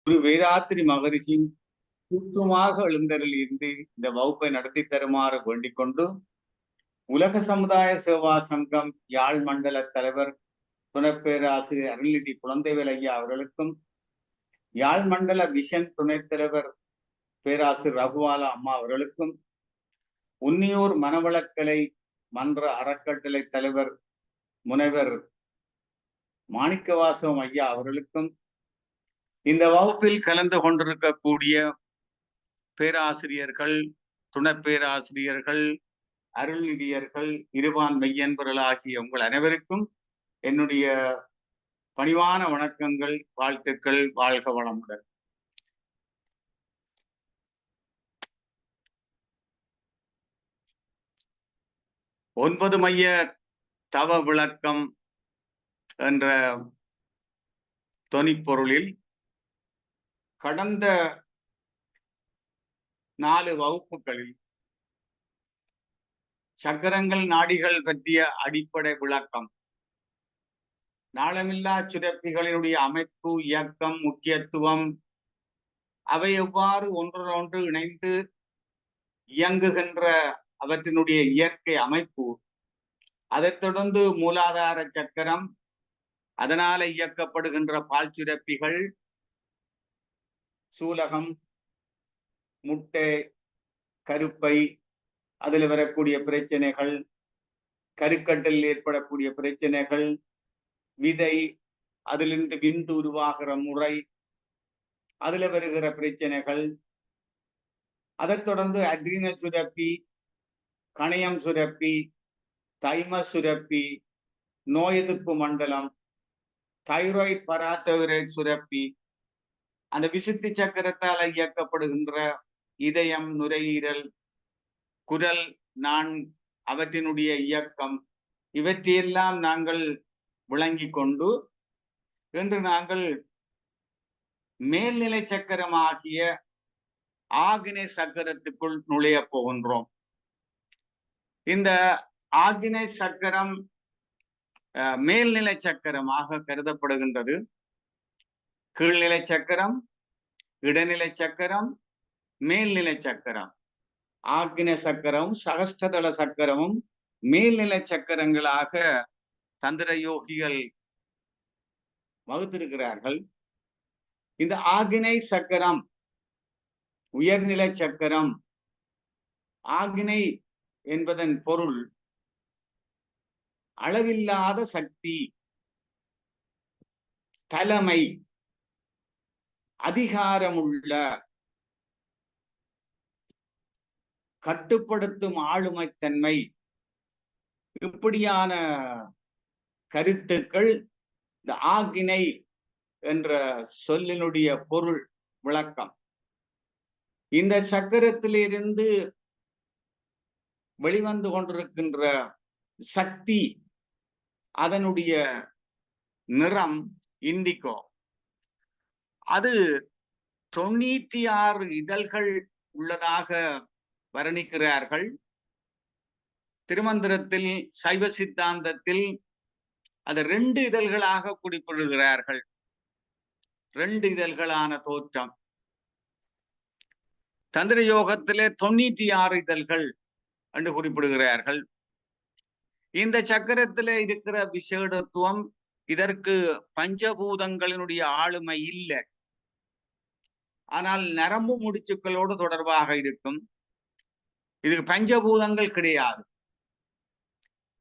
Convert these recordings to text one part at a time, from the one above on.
குரு வேதாத்திரி மகரிஷி கூட்டுமாக எழுந்தருளி இருந்து இந்த வகுப்பை நடத்தி தருமாறு வேண்டிக் கொண்டு, உலக சமுதாய சேவா சங்கம் யாழ் மண்டல தலைவர் துணை பேராசிரியர் அருள்நிதி குழந்தைவேல் ஐயா அவர்களுக்கும், யாழ் மண்டல விஷன் துணைத் தலைவர் பேராசிரியர் ரகுவாலா அம்மா அவர்களுக்கும், உன்னியூர் மனவளக்கலை மன்ற அறக்கட்டளை தலைவர் முனைவர் மாணிக்கவாசகம் ஐயா அவர்களுக்கும், இந்த வகுப்பில் கலந்து கொண்டிருக்கக்கூடிய பேராசிரியர்கள், துணை பேராசிரியர்கள், அருள்நிதியர்கள், இருபான் மெய்யன்பர்கள் ஆகிய உங்கள் அனைவருக்கும் என்னுடைய பணிவான வணக்கங்கள், வாழ்த்துக்கள். வாழ்க வளமுடன். ஒன்பது மைய தவ விளக்கம் என்ற தொனிப்பொருளில் கடந்த 4 வகுப்புகளில் சக்கரங்கள் நாடிகள் பற்றிய அடிப்படை விளக்கம், நாளமில்லா சுரப்பிகளினுடைய அமைப்பு, இயக்கம், முக்கியத்துவம், அவை எவ்வாறு ஒன்றொன்று இணைந்து இயங்குகின்ற அவற்றினுடைய இயற்கை அமைப்பு, அதைத் தொடர்ந்து மூலாதார சக்கரம், அதனால இயக்கப்படுகின்ற பால் சுரப்பிகள், சூலகம், முட்டை, கருப்பை, அதில் வரக்கூடிய பிரச்சனைகள், கருக்கட்டில் ஏற்படக்கூடிய பிரச்சனைகள், விதை, அதிலிருந்து விந்து உருவாகிற முறை, அதுல வருகிற பிரச்சனைகள், அதைத் தொடர்ந்து அட்ரினல் சுரப்பி, கணையம் சுரப்பி, தைமஸ் சுரப்பி, நோய் எதிர்ப்பு மண்டலம், தைராய்டு பராதைராய்டு சுரப்பி, அந்த விசுத்தி சக்கரத்தால் இயக்கப்படுகின்ற இதயம், நுரையீரல், குரல், நான், அவற்றினுடைய இயக்கம், இவற்றையெல்லாம் நாங்கள் விளங்கி கொண்டு இன்று நாங்கள் மேல்நிலை சக்கரமாகிய ஆக்னே சக்கரத்துக்குள் நுழைய போகின்றோம். இந்த ஆக்னே சக்கரம் மேல்நிலை சக்கரமாக கருதப்படுகின்றது. கீழ்நிலை சக்கரம், இடைநிலை சக்கரம், மேல்நிலை சக்கரம். ஆக்னே சக்கரம், சகஸ்டதள சக்கரமும் மேல்நிலை சக்கரங்களாக தந்திர யோகிகள் வகுத்திருக்கிறார்கள். இந்த ஆக்னே சக்கரம் உயர்நிலை சக்கரம். ஆக்னை என்பதன் பொருள் அளவில்லாத சக்தி, தலைமை, அதிகாரமுள்ள, கட்டுப்படுத்தும் ஆளுமைத்தன்மை, இப்படியான கருத்துக்கள் இந்த ஆக்னை என்ற சொல்லினுடைய பொருள் விளக்கம். இந்த சக்கரத்திலிருந்து வெளிவந்து கொண்டிருக்கின்ற சக்தி, அதனுடைய நிறம் இண்டிகோ. அது 96 இதழ்கள் உள்ளதாக வர்ணிக்கிறார்கள். திருமந்திரத்தில், சைவ சித்தாந்தத்தில் அது 2 இதழ்களாக குறிப்பிடுகிறார்கள். 2 இதழ்களான தோற்றம். தந்திர யோகத்திலே 96 இதழ்கள் என்று குறிப்பிடுகிறார்கள். இந்த சக்கரத்திலே இருக்கிற விசேடத்துவம், இதற்கு பஞ்சபூதங்களினுடைய ஆளுமை இல்லை. ஆனால் நரம்பு முடிச்சுக்களோடு தொடர்பாக இருக்கும். இதுக்கு பஞ்சபூதங்கள் கிடையாது.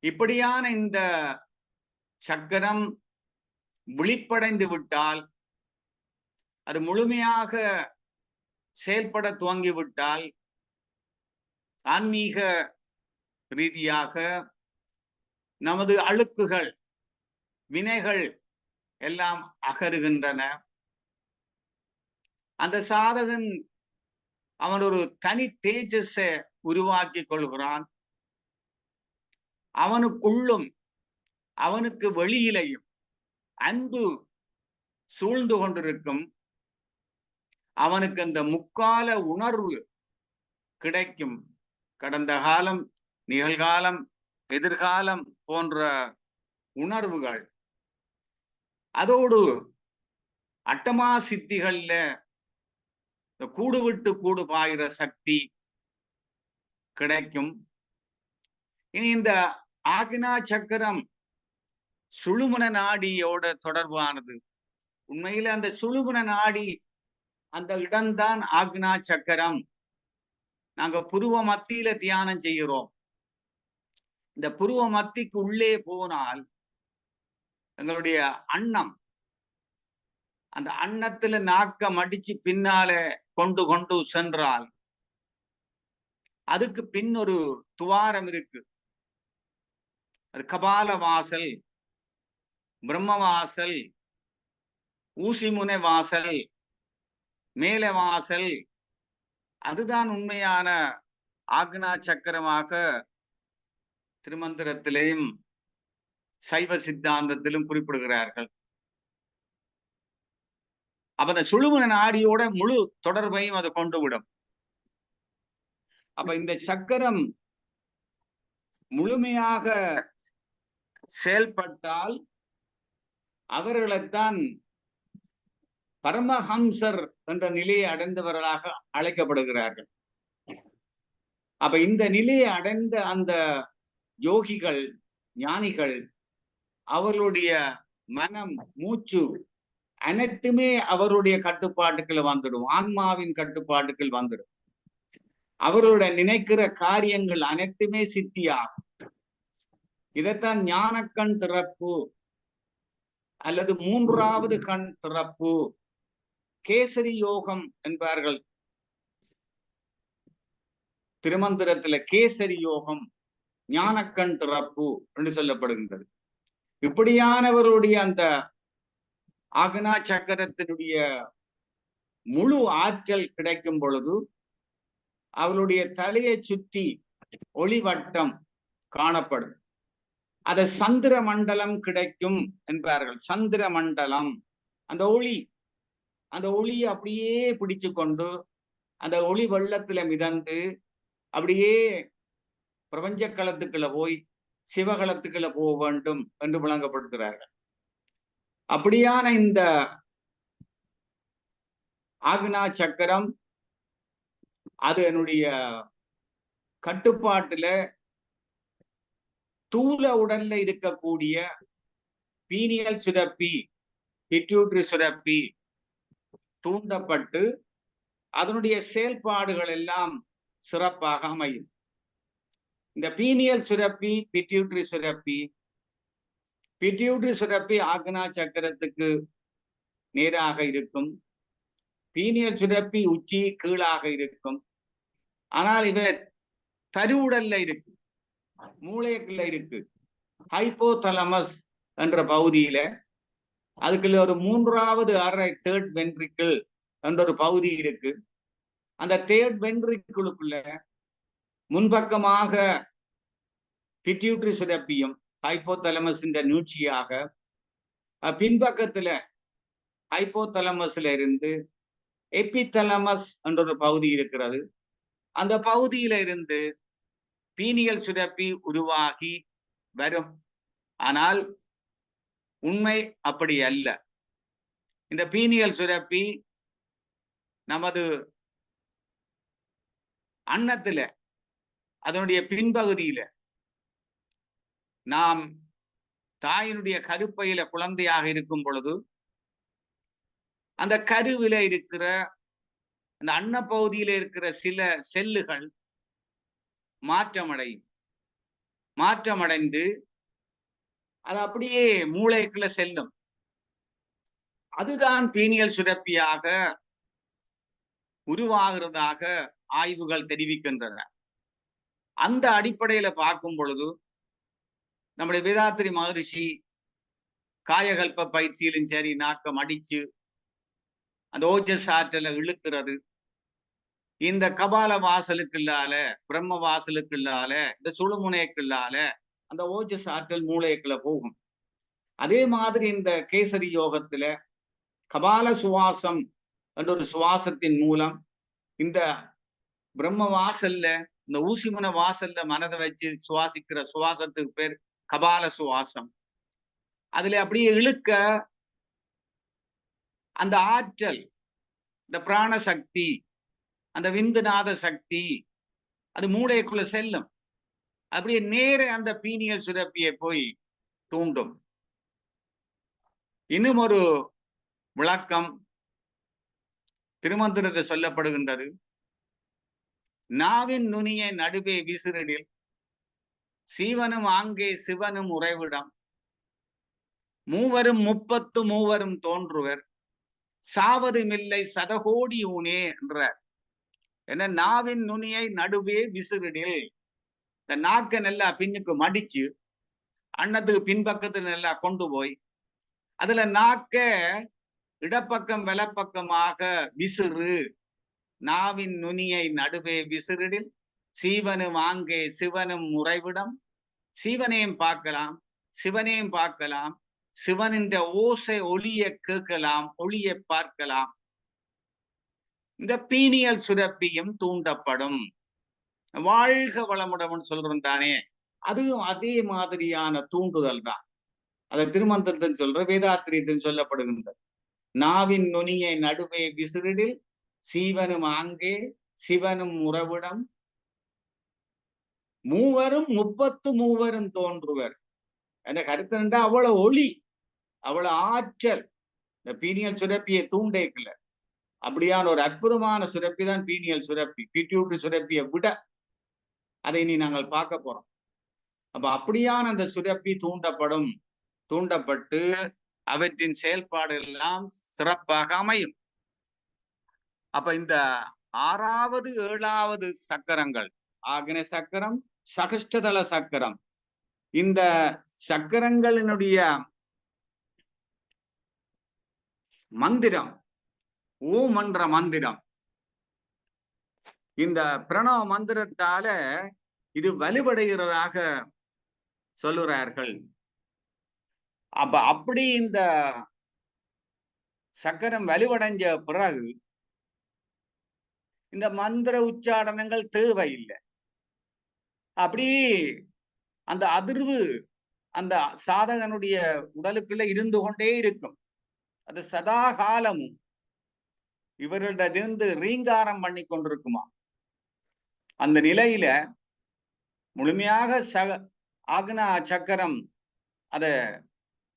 இப்படியான இந்த சக்கரம் விழிப்படைந்து விட்டால், அது முழுமையாக செயல்பட துவங்கிவிட்டால், ஆன்மீக ரீதியாக நமது அழுக்குகள், வினைகள் எல்லாம் அகருகின்றன. அந்த சாதகன் அவன் ஒரு தனி தேஜஸை உருவாக்கி கொள்கிறான். அவனுக்குள்ளும் அவனுக்கு வெளியிலையும் அன்பு சூழ்ந்து கொண்டிருக்கும். அவனுக்கு அந்த முக்கால உணர்வு கிடைக்கும். கடந்த காலம், நிகழ்காலம், எதிர்காலம் போன்ற உணர்வுகள். அதோடு அட்டமா சித்திகள்ல இந்த கூடு விட்டு கூடு பாயிற சக்தி கிடைக்கும். இனி இந்த ஆக்னா சக்கரம் சுழுமுன நாடியோட தொடர்பானது. உண்மையில அந்த சுழுமுன நாடி அந்த இடம்தான் ஆக்னா சக்கரம். நாங்க புருவ மத்தியில தியானம் செய்கிறோம். இந்த புருவ மத்திக்கு உள்ளே போனால் எங்களுடைய அன்னம், அந்த அன்னத்துல நாக்க மடிச்சு பின்னால கொண்டு கொண்டு சென்றால் அதுக்கு பின் ஒரு துவாரம் இருக்கு. அது கபால வாசல், பிரம்ம வாசல், ஊசிமுனை வாசல், மேல வாசல். அதுதான் உண்மையான ஆக்னா சக்கரமாக திருமந்திரத்திலேயும் சைவ சித்தாந்தத்திலும் குறிப்பிடுகிறார்கள். அப்ப அந்த சுழுமுன நாடியோட முழு தொடர்பையும் அதை கொண்டு விடும். அப்ப இந்த சக்கரம் முழுமையாக செயல்பட்டால் அவர்களைத்தான் பரமஹம்சர் என்ற நிலையை அடைந்தவர்களாக அழைக்கப்படுகிறார்கள். அப்ப இந்த நிலையை அடைந்த அந்த யோகிகள், ஞானிகள், அவர்களுடைய மனம், மூச்சு அனைத்துமே அவருடைய கட்டுப்பாட்டுக்குள் வந்துடும். ஆன்மாவின் கட்டுப்பாட்டுக்குள் வந்துடும். அவர்களுடைய நினைக்கிற காரியங்கள் அனைத்துமே சித்தியாகும். இதைத்தான் ஞானக்கண் திறப்பு அல்லது மூன்றாவது கண் திறப்பு, கேசரி யோகம் என்பார்கள். திருமந்திரத்துல கேசரி யோகம், ஞானக்கண் திறப்பு என்று சொல்லப்படுகின்றது. இப்படியானவருடைய அந்த ஆக்னா சக்கரத்தினுடைய முழு ஆற்றல் கிடைக்கும் பொழுது அவருடைய தலையை சுற்றி ஒளிவட்டம் காணப்படும். அது சந்திர மண்டலம் கிடைக்கும் என்பார்கள். சந்திர மண்டலம், அந்த ஒளியை அப்படியே பிடிச்சு கொண்டு அந்த ஒளி வெள்ளத்துல மிதந்து அப்படியே பிரபஞ்ச களத்துக்குள்ள போய் சிவகலத்துக்குள்ள போக வேண்டும் என்று விளங்கப்படுத்துகிறார்கள். அப்படியான இந்த ஆக்னா சக்கரம் அது என்னுடைய கட்டுப்பாட்டுல தூல உடல்ல இருக்கக்கூடிய பீனியல் சுரப்பி, பிட்யூட்டரி சுரப்பி தூண்டப்பட்டு அதனுடைய செயல்பாடுகள் எல்லாம் சிறப்பாக அமையும். இந்த பீனியல் சுரப்பி, பிட்யூட்டரி சுரப்பி ஆக்னா சக்கரத்துக்கு நேராக இருக்கும். பீனியல் சுரப்பி உச்சி கீழாக இருக்கும். ஆனால் இவர் தருவுடல்ல இருக்கு, மூளைக்குள்ள இருக்கு. ஹைப்போதலமஸ் என்ற பகுதியில அதுக்குள்ள ஒரு மூன்றாவது அறை, தேர்ட் வென்ட்ரிக்கிள் என்ற ஒரு பகுதி இருக்கு. அந்த தேர்ட் வென்ட்ரிக்கிளுக்குள்ள முன்பக்கமாக பிட்யூட்டரி சுரப்பியும் ஹைப்போதலமஸ் நீட்சியாக, பின்பக்கத்துல ஹைப்போதலமஸ்ல இருந்து எபிதலமஸ் என்ற ஒரு பகுதி இருக்கிறது. அந்த பகுதியில இருந்து பீனியல் சுரப்பி உருவாகி வரும். ஆனால் உண்மை அப்படி அல்ல. இந்த பீனியல் சுரப்பி நமது அன்னத்துல, அதனுடைய பின்பகுதியில, நாம் தாயினுடைய கருப்பையில குழந்தையாக இருக்கும் பொழுது அந்த கருவில இருக்கிற அந்த அன்ன பகுதியில இருக்கிற சில செல்லுகள் மாற்றமடைந்து அது அப்படியே மூளைக்குள்ள செல்லும். அதுதான் பீனியல் சுரப்பியாக உருவாகிறதாக ஆய்வுகள் தெரிவிக்கின்றன. அந்த அடிப்படையில பார்க்கும் பொழுது நம்முடைய வேதாத்திரி மகரிஷி காயகல்ப பயிற்சியிலும் சரி, நாக்கம் அடிச்சு அந்த ஓஜஸ் ஆற்றலை இழுக்கிறது. இந்த கபால வாசலுக்குள்ளால, பிரம்ம வாசலுக்குள்ளால, இந்த சுழுமுனைக்குள்ளால அந்த ஓஜஸ் ஆற்றல் மூளைக்குள்ள போகும். அதே மாதிரி இந்த கேசரி யோகத்துல கபால சுவாசம் என்ற ஒரு சுவாசத்தின் மூலம் இந்த பிரம்ம வாசல்ல, இந்த ஊசிமுனை வாசல்ல மனதை வச்சு சுவாசிக்கிற சுவாசத்துக்கு பேர் கபால சுவாசம். அதுல அப்படியே இழுக்க அந்த ஆற்றல், இந்த பிராண சக்தி, அந்த விந்துநாத சக்தி அது மூளைக்குள்ள செல்லும். அப்படியே நேர அந்த பீனியல் சுரப்பியை போய் தூண்டும். இன்னும் ஒரு விளக்கம் திருமந்திரத்தை சொல்லப்படுகின்றது. நாவின் நுனியை நடுவே விசிறிடில் சீவனும் ஆங்கே சிவனும் உறைவிடம் மூவரும் 33 தோன்றுவர் சாவதுமில்லை சதகோடி ஊனே என்றார். என்ன, நாவின் நுனியை நடுவே விசிறிடில், இந்த நாக்க நல்லா பின்னுக்கு மடிச்சு அன்னத்துக்கு பின்பக்கத்துல நல்லா கொண்டு போய் அதுல நாக்க இடப்பக்கம் வலப்பக்கமாக விசிறு. நாவின் நுனியை நடுவே விசிறிடில் சீவனும் ஆங்கே சிவனும் உறைவிடம். சீவனையும் பார்க்கலாம், சிவனையும் பார்க்கலாம், சிவனின் ஓசை ஒளிய கேட்கலாம், ஒளியை பார்க்கலாம். இந்த பீனியல் சுரப்பியும் தூண்டப்படும். வாழ்க வளமுடன் சொல்றோம் தானே, அதுவும் அதே மாதிரியான தூண்டுதல் தான். அதை திருமந்திரத்தில் சொல்ற, வேதாத்திரியத்தில் சொல்லப்படுகின்றது. நாவின் நுனியை நடுவே விசிறிடில் சீவனும் ஆங்கே சிவனும் உறவிடம் மூவரும் 33 தோன்றுவர். அந்த கருத்து அவ்வளவு ஒளி, அவ்வளவு ஆற்றல் இந்த பீனியல் சுரப்பியை தூண்டேக்கல. அப்படியான ஒரு அற்புதமான சுரப்பி தான் பீனியல் சுரப்பி. பிட்யூட்டரி சுரப்பியை விட அதை இனி நாங்கள் பார்க்க போறோம். அப்ப அப்படியான அந்த சுரப்பி தூண்டப்படும். தூண்டப்பட்டு அவற்றின் செயல்பாடு எல்லாம் சிறப்பாக அமையும். அப்ப இந்த 6வது 7வது சக்கரங்கள், ஆக்ன சக்கரம், சகஸ்டதள சக்கரம், இந்த சக்கரங்களினுடைய மந்திரம், ஓம் என்ற மந்திரம், இந்த பிரணவ மந்திரத்தால இது வலுவடைகிறதாக சொல்லுறார்கள். அப்ப அப்படி இந்த சக்கரம் வலுவடைஞ்ச பிறகு இந்த மந்திர உச்சாடனங்கள் தேவையில்லை. அப்படி அந்த அதிர்வு அந்த சாதகனுடைய உடலுக்குள்ள இருந்து கொண்டே இருக்கும். அது சதா காலமும் இவர்களிடமிருந்து ரீங்காரம் பண்ணி கொண்டிருக்குமா. அந்த நிலையில முழுமையாக ஆக்னா சக்கரம் அத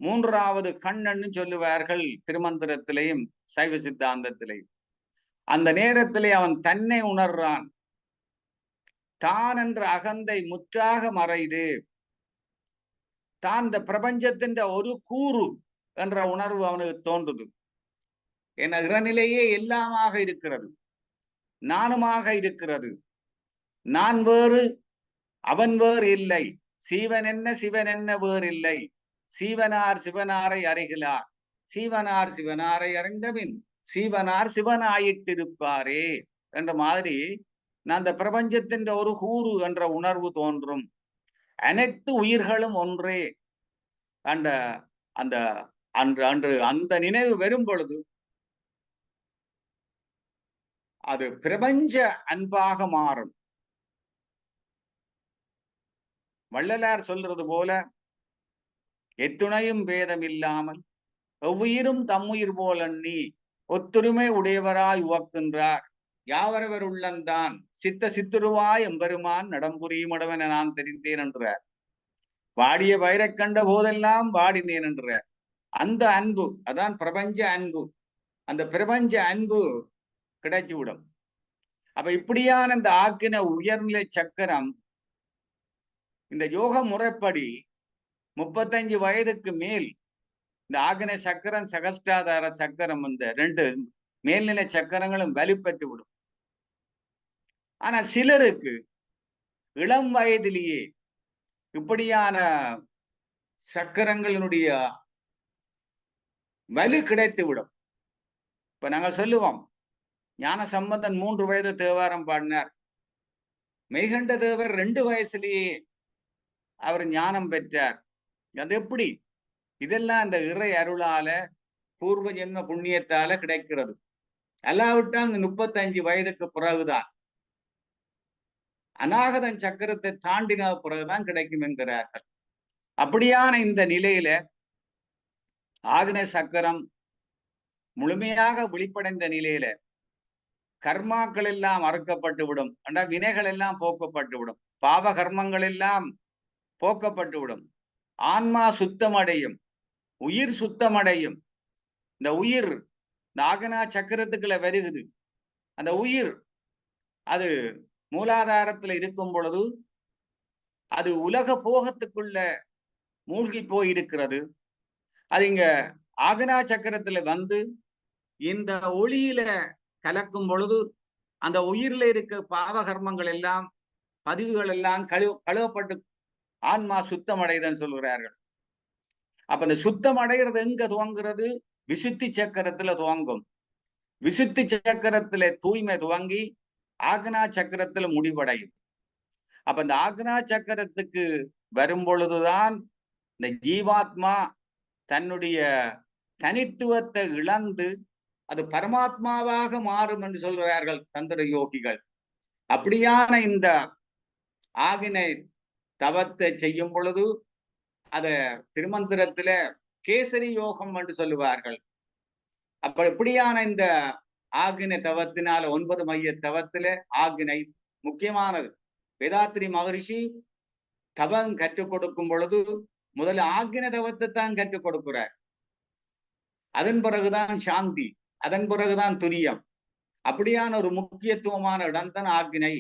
3வது கண்ணன்னு சொல்லுவார்கள் திருமந்திரத்திலையும் சைவ சித்தாந்தத்திலையும். அந்த நேரத்திலே அவன் தன்னை உணர்றான். தான் என்ற அகந்தை முற்றாக மறைது தான் இந்த பிரபஞ்சத்தின் ஒரு கூறு என்ற உணர்வு அவனுக்கு தோன்றுது. என இறநிலையே எல்லாமாக இருக்கிறது, நானுமாக இருக்கிறது. நான் வேறு அவன் வேறு இல்லை, சீவன் என்ன சிவன் என்ன வேறு இல்லை. சீவனார் சிவனாரை அறிகிறார், சீவனார் சிவனாரை அறிந்தபின் சீவனார் சிவனாயிட்டிருப்பாரே என்ற மாதிரி நான் அந்த பிரபஞ்சத்தின் ஒரு கூறு என்ற உணர்வு தோன்றும். அனைத்து உயிர்களும் ஒன்றே அந்த அந்த அன்று அன்று அந்த நினைவு வரும் பொழுது அது பிரபஞ்ச அன்பாக மாறும். வள்ளலார் சொல்றது போல, எத்துணையும் பேதம் இல்லாமல் எவ்வுயிரும் தம்முயிர் போல் எண்ணி ஒத்துரிமை உடையவராய் உவக்கின்றார் யாவரவர் உள்ளந்தான் சித்த சித்துருவாய் எம்பெருமான் நடம்புரியும் இடவென நான் தெரிந்தேன் என்றார். வாடிய பயிரை கண்ட போதெல்லாம் வாடினேன் என்றார். அந்த அன்பு அதான் பிரபஞ்ச அன்பு. அந்த பிரபஞ்ச அன்பு கிடைச்சுவிடும். அப்ப இப்படியான இந்த ஆக்கின உயர்நிலை சக்கரம் இந்த யோக முறைப்படி 35 வயதுக்கு மேல் இந்த ஆக்ன சக்கரம் சகஸ்டாதார சக்கரம் இந்த 2 மேல்நிலை சக்கரங்களும் வலுப்பெற்று விடும். ஆனா சிலருக்கு இளம் வயதிலேயே இப்படியான சக்கரங்களினுடைய வலு கிடைத்து விடும். இப்ப நாங்கள் சொல்லுவோம், ஞான சம்பந்தன் 3 வயது தேவாரம் பாடினார். மெய்கண்ட தேவர் 2 வயசுலேயே அவர் ஞானம் பெற்றார். அது எப்படி? இதெல்லாம் அந்த இறை அருளால பூர்வ ஜென்ம புண்ணியத்தால கிடைக்கிறது. அல்லாவிட்டால் 35 வயதுக்கு பிறகுதான், அநாகதன் சக்கரத்தை தாண்டின பிறகுதான் கிடைக்கும் என்கிறார்கள். அப்படியான இந்த நிலையில ஆக்ன சக்கரம் முழுமையாக விழிப்படைந்த நிலையில கர்மாக்கள் எல்லாம் அறுக்கப்பட்டு விடும். வினைகள் எல்லாம் போக்கப்பட்டு விடும். பாவ கர்மங்கள் எல்லாம் போக்கப்பட்டு விடும். ஆன்மா சுத்தமடையும். உயிர் சுத்தமடையும். இந்த உயிர் இந்த ஆகனா சக்கரத்துக்குள்ள வருகுது. அந்த உயிர் அது மூலாதாரத்துல இருக்கும் பொழுது அது உலக போகத்துக்குள்ள மூழ்கி போயிருக்கிறது. அது இங்க ஆகனா சக்கரத்துல வந்து இந்த ஒளியில கலக்கும் பொழுது அந்த உயிரில இருக்க பாவ கர்மங்கள் எல்லாம் பதிவுகள் எல்லாம் கழுவப்பட்டு ஆன்மா சுத்தம் அடையுதுன்னு சொல்கிறார்கள். அப்ப இந்த சுத்தம் அடைகிறது எங்க துவங்குறது? விசுத்தி சக்கரத்துல துவங்கும். விசுத்தி சக்கரத்துல தூய்மை துவங்கி ஆக்னா சக்கரத்துல முடிவடையும். அப்ப இந்த ஆக்னா சக்கரத்துக்கு வரும் பொழுதுதான் இந்த ஜீவாத்மா தன்னுடைய தனித்துவத்தை இழந்து அது பரமாத்மாவாக மாறும் என்று சொல்கிறார்கள் தந்திர யோகிகள். அப்படியான இந்த ஆகினை தவத்தை செய்யும் பொழுது அத திருமந்திரத்துல கேசரி யோகம் என்று சொல்லுவார்கள். அப்ப இப்படியான இந்த ஆகினை தவத்தினால 9 மைய தவத்துல ஆகினை முக்கியமானது. வேதாத்திரி மகரிஷி தவம் கற்றுக் கொடுக்கும் பொழுது முதல்ல ஆகினை தவத்தை தான் கற்றுக் கொடுக்கிறார். அதன் பிறகுதான் சாந்தி, அதன் பிறகுதான் துரியம். அப்படியான ஒரு முக்கியத்துவமான இடம் தான் ஆகினை.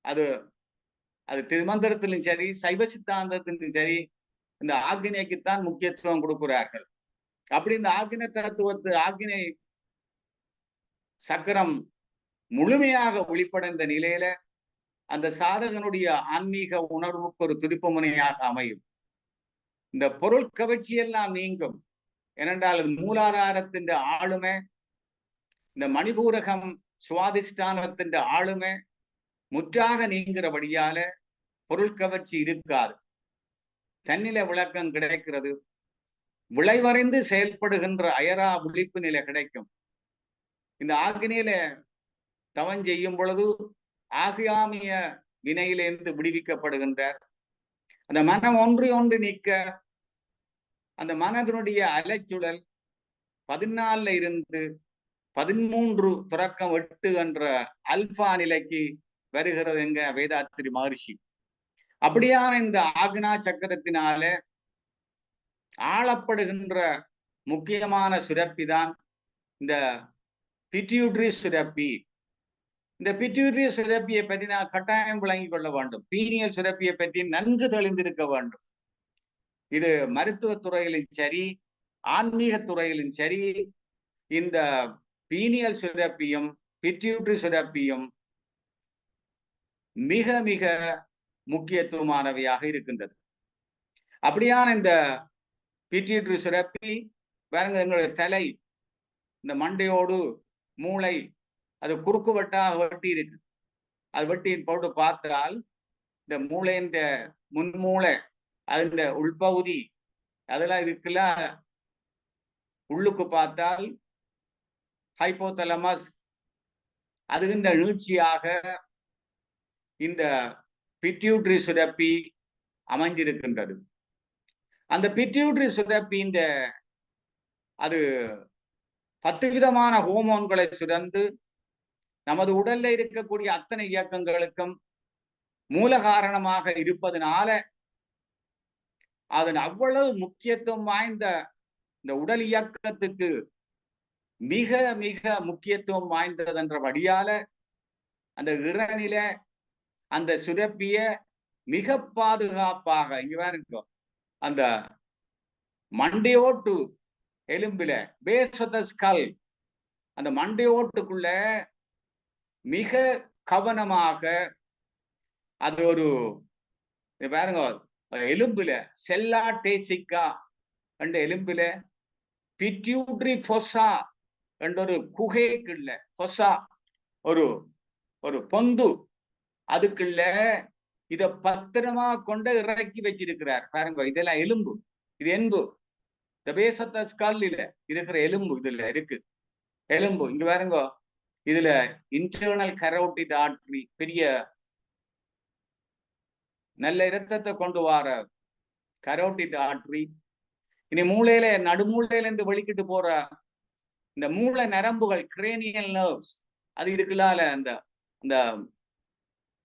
அது அது திருமந்திரத்திலும் சரி, சைவ சித்தாந்தத்திலும் சரி, இந்த ஆக்கினைக்குத்தான் முக்கியத்துவம் கொடுக்கிறார்கள். அப்படி இந்த ஆக்கினை தத்துவத்து ஆக்கினை சக்கரம் முழுமையாக ஒளிப்படைந்த நிலையில அந்த சாதகனுடைய ஆன்மீக உணர்வுக்கு ஒரு திருப்பு முனையாக அமையும். இந்த பொருள் கவர்ச்சி எல்லாம் நீங்கும். ஏனென்றால் மூலாதாரத்தின் ஆளுமை, இந்த மணிபூரகம் சுவாதிஷ்டானத்தின் ஆளுமை முற்றாக நீங்கிறபடியால பொருள் கவர்ச்சி இருக்காது. தன்னில விளக்கம் கிடைக்கிறது. விளைவறிந்து செயல்படுகின்ற அயரா விழிப்பு நிலை கிடைக்கும். இந்த ஆக்கினியில தவம் செய்யும் பொழுது ஆகியாமிய வினையிலிருந்து விடுவிக்கப்படுகின்றார். அந்த மனம் ஒன்று நீக்க அந்த மனதனுடைய அலைச்சுழல் 14 இருந்து 13 தொடக்கம் 8 என்ற அல்பா நிலைக்கு வருகிறது என்க வேதாத்திரி மகரிஷி. அப்படியான இந்த ஆக்னா சக்கரத்தினால ஆளப்படுகின்ற முக்கியமான சுரப்பி தான் இந்த பிட்யூட்டரி சுரப்பி. இந்த பிட்யூட்டரி சுரப்பியை பற்றி நான் கட்டாயம் விளங்கிக் கொள்ள வேண்டும். பீனியல் சுரப்பியை பற்றி நன்கு தெளிந்திருக்க வேண்டும். இது மருத்துவ துறையிலும் சரி, ஆன்மீக துறையிலும் சரி, இந்த பீனியல் சுரப்பியும் பிட்யூட்டரி சுரப்பியும் மிக மிக முக்கியத்துவமானவையாக இருக்கின்றது. அப்படியான இந்த பிட்யூட்டரி சுரப்பி பாருங்க, எங்களுடைய தலை இந்த மண்டையோடு மூளை அது குறுக்கு வெட்டாக வெட்டி இருக்கு. அது வெட்டி போட்டு பார்த்தால் இந்த மூளையின் முன்மூளை அதன் உள்பகுதி அதெல்லாம் இருக்குல்ல, உள்ளுக்கு பார்த்தால் ஹைப்போதலமஸ் அதுகின்ற நீட்சியாக இந்த பிட்யூட்டரி சுரப்பி அமைஞ்சிருக்கின்றது. அந்த பிட்யூட்டரி சுரப்பி இந்த அது 10 விதமான ஹோமோன்களை சுரந்து நமது உடல்ல இருக்கக்கூடிய அத்தனை இயக்கங்களுக்கும் மூல காரணமாக இருப்பதனால அதன் அவ்வளவு முக்கியத்துவம் வாய்ந்த இந்த உடல் இயக்கத்துக்கு மிக மிக முக்கியத்துவம் வாய்ந்ததென்றபடியால அந்த இறநில அந்த சுரப்பிய மிக பாதுகாப்பாக இங்க பாருங்க, அந்த மண்டையோட்டு எலும்பில பேஸ் ஆஃப் தி ஸ்கல் அந்த மண்டையோட்டுக்குள்ள மிக கவனமாக அது ஒரு பாருங்க, எலும்புல செல்லா டேசிக்கா என்ற எலும்புல பிட்யூட்டரி ஃபொசா என்ற ஒரு குகைக்குள்ள ஃபொசா ஒரு ஒரு பொந்து அதுக்குள்ள இத பத்திரமா கொண்டு இறக்கி வச்சிருக்கிறார். பாருங்க, இதெல்லாம் எலும்பு, இது எலும்பு. இந்த பேஸ் ஆஃப் தி ஸ்கல் இருக்கிற எலும்பு இதுல இருக்கு. எலும்பு இங்க பாருங்க, இதுல இன்டர்னல் கரோட்டிட் ஆர்டரி பெரிய நல்ல இரத்தத்தை கொண்டு வர கரோட்டிட் ஆர்டரி, இனி மூளையில நடுமூளையில இருந்து வெளிக்கிட்டு போற இந்த மூளை நரம்புகள் கிரேனியல் நர்வ்ஸ் அது இதுக்குள்ளால அந்த அந்த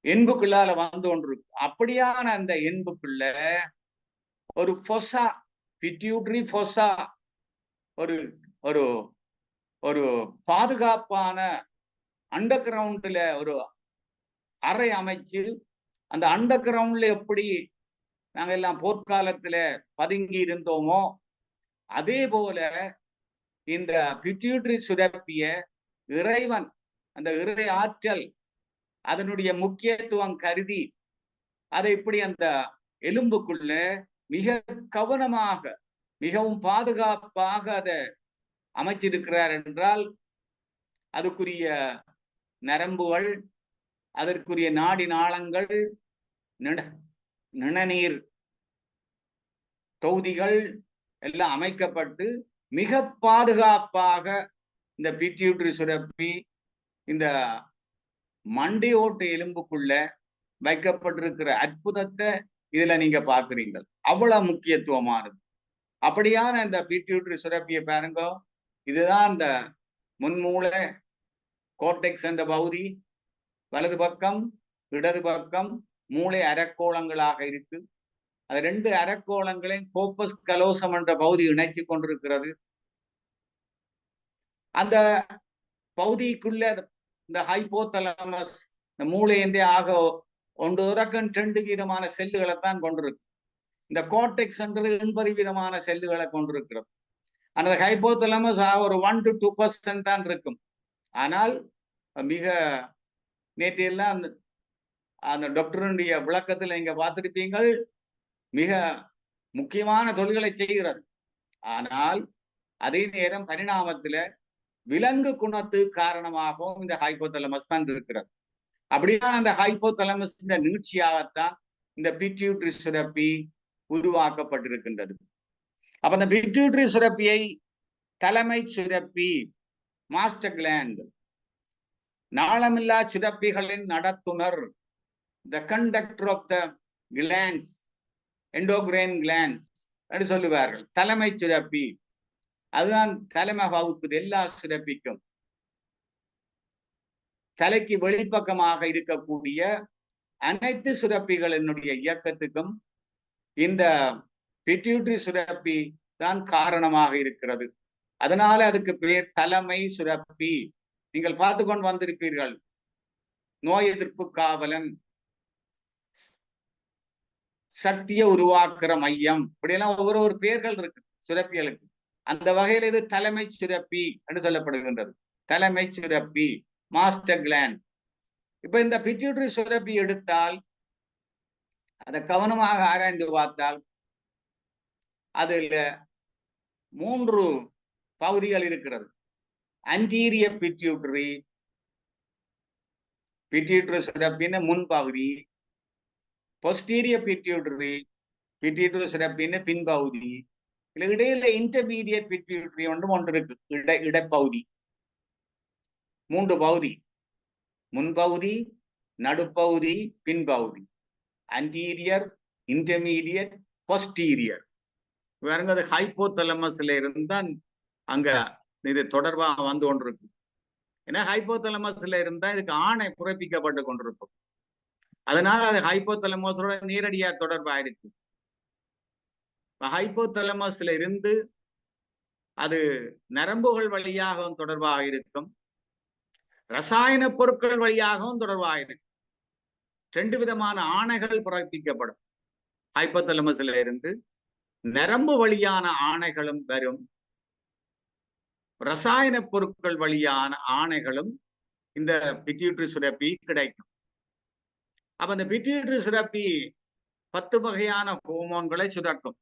எண்புக்குள்ளால வந்து கொண்டிருக்கு. அப்படியான அந்த எண்புக்குள்ள ஒரு ஃபொசா, பிட்யூட்டரி ஃபொசா, ஒரு ஒரு ஒரு பாதுகாப்பான அண்டர் கிரவுண்ட்ல ஒரு அறை அமைச்சு, அந்த அண்டர் கிரவுண்ட்ல எப்படி நாங்க எல்லாம் போர்க்காலத்துல பதுங்கி இருந்தோமோ அதே போல இந்த பிட்யூட்டரி சுரப்பிய இறைவன் அந்த இறை ஆற்றல் அதனுடைய முக்கியத்துவம் கருதி அதை இப்படி அந்த எலும்புக்குள்ள மிக கவனமாக மிகவும் பாதுகாப்பாக அதை அமைச்சிருக்கிறார் என்றால் அதுக்குரிய நரம்புகள், அதற்குரிய நாடி நாளங்கள், நிணநீர் தொகுதிகள் எல்லாம் அமைக்கப்பட்டு மிக பாதுகாப்பாக இந்த பிட்யூட்டரி சுரப்பி இந்த மண்டையோட்டு எலும்புக்குள்ள வைக்கப்பட்டிருக்கிற அற்புதத்தை இதுல நீங்க பாக்குறீங்க. அவ்வளவு முக்கியத்துவமானது. அப்படியான இந்த பிட்யூட்டரி சுரப்பியை பாருங்க. இதுதான் இந்த முன்மூளை கோர்டெக்ஸ் என்ற பகுதி. வலது பக்கம் இடது பக்கம் மூளை அரைக்கோளங்களாக இருக்கு. அது 2 அரைக்கோளங்களையும் கோப்பஸ் கலோசம் என்ற பகுதி இணைச்சு கொண்டிருக்கிறது. அந்த பகுதிக்குள்ள இந்த ஹைபோதலமஸ் இந்த மூளையந்தே ஆக 1 விதமான செல்லுகளை தான் கொண்டிருக்கு. இந்த கோர்டெக்ஸ் என்றது 80 விதமான செல்லுகளை கொண்டிருக்கிறது. அந்த ஹைபோதலமஸ் ஒரு 1 to 2% தான் இருக்கும். ஆனால் மிக நேற்றையெல்லாம் அந்த டாக்டருடைய விளக்கத்தில் நீங்க பார்த்திருப்பீங்கள், மிக முக்கியமான தொழில்களை செய்கிறது. ஆனால் அதே நேரம் பரிணாமத்துல விலங்கு குணத்து காரணமாகவும் இந்த ஹைபோதலமஸ் தான் இருக்கிறது. அப்படியான அந்த ஹைபோதலமஸ் நீட்சியாகத்தான் இந்த பிட்யூட்டரி சுரப்பி உருவாக்கப்பட்டிருக்கின்றது. அப்ப அந்த பிட்யூட்டரி சுரப்பியை தலைமை சுரப்பி, மாஸ்டர் கிளாண்ட், நாளமில்லா சுரப்பிகளின் நடத்துனர், the conductor of the glands, endocrine glands என்று சொல்லுவார்கள். தலைமை சுரப்பி அதுதான் தலைமை வகுப்புது. எல்லா சுரப்பிக்கும் தலைக்கு வெளிப்பக்கமாக இருக்கக்கூடிய அனைத்து சுரப்பிகளினுடைய இயக்கத்துக்கும் இந்த பிட்யூட்டரி சுரப்பி தான் காரணமாக இருக்கிறது. அதனால அதுக்கு பேர் தலைமை சுரப்பி. நீங்கள் பார்த்து கொண்டு வந்திருப்பீர்கள், நோய் எதிர்ப்பு காவலன், சக்தியை உருவாக்குற மையம், இப்படியெல்லாம் ஒவ்வொரு பெயர்கள் இருக்கு சுரப்பிகளுக்கு. அந்த வகையில் இது தலைமை சுரப்பி என்று சொல்லப்படுகின்றது. தலைமை சுரப்பி, மாஸ்டர் கிளாண்ட். இப்ப இந்த பிட்யூட்டரி சுரப்பி எடுத்தால் அதை கவனமாக ஆராய்ந்து பார்த்தால் அதுல 3 பகுதிகள் இருக்கிறது. அன்டீரியர் பிட்யூட்டரி, பிட்யூட்டரி சுரப்பின் முன்பகுதி, பொஸ்டீரியர் பிட்யூட்டரி, பிட்யூட்டரி சுரப்பின் பின்பகுதி, இடையில இன்டர்மீடியட் பிட்யூட்டரி ஒன்று இருக்கு, இடைப்பகுதி. 3 பகுதி, முன்பகுதி, நடுப்பகுதி, பின்பகுதி. Anterior, intermediate, posterior. பாருங்க, அது ஹைபோதலமஸ்ல இருந்தா அங்க இது தொடர்பாக வந்து கொண்டிருக்கு. ஏன்னா ஹைபோதலமஸ்ல இருந்தா இதுக்கு ஆணை பிறப்பிக்கப்பட்டு கொண்டிருக்கும். அதனால அது ஹைபோதலமஸோட நேரடியா தொடர்பாயிருக்கு. ஹைபோதலமஸ்ல இருந்து அது நரம்புகள் வழியாகவும் தொடர்பாக இருக்கும், ரசாயன பொருட்கள் வழியாகவும் தொடர்பாக இருக்கும். 2 விதமான ஆணைகள் பிறப்பிக்கப்படும். ஹைபோதலமஸ்ல இருந்து நரம்பு வழியான ஆணைகளும் வரும், ரசாயன பொருட்கள் வழியான ஆணைகளும் இந்த பிட்யூட்டரி சுரப்பி கிடைக்கும். அப்ப இந்த பிட்யூட்டரி சுரப்பி 10 வகையான ஹோமோன்களை சுரக்கும்.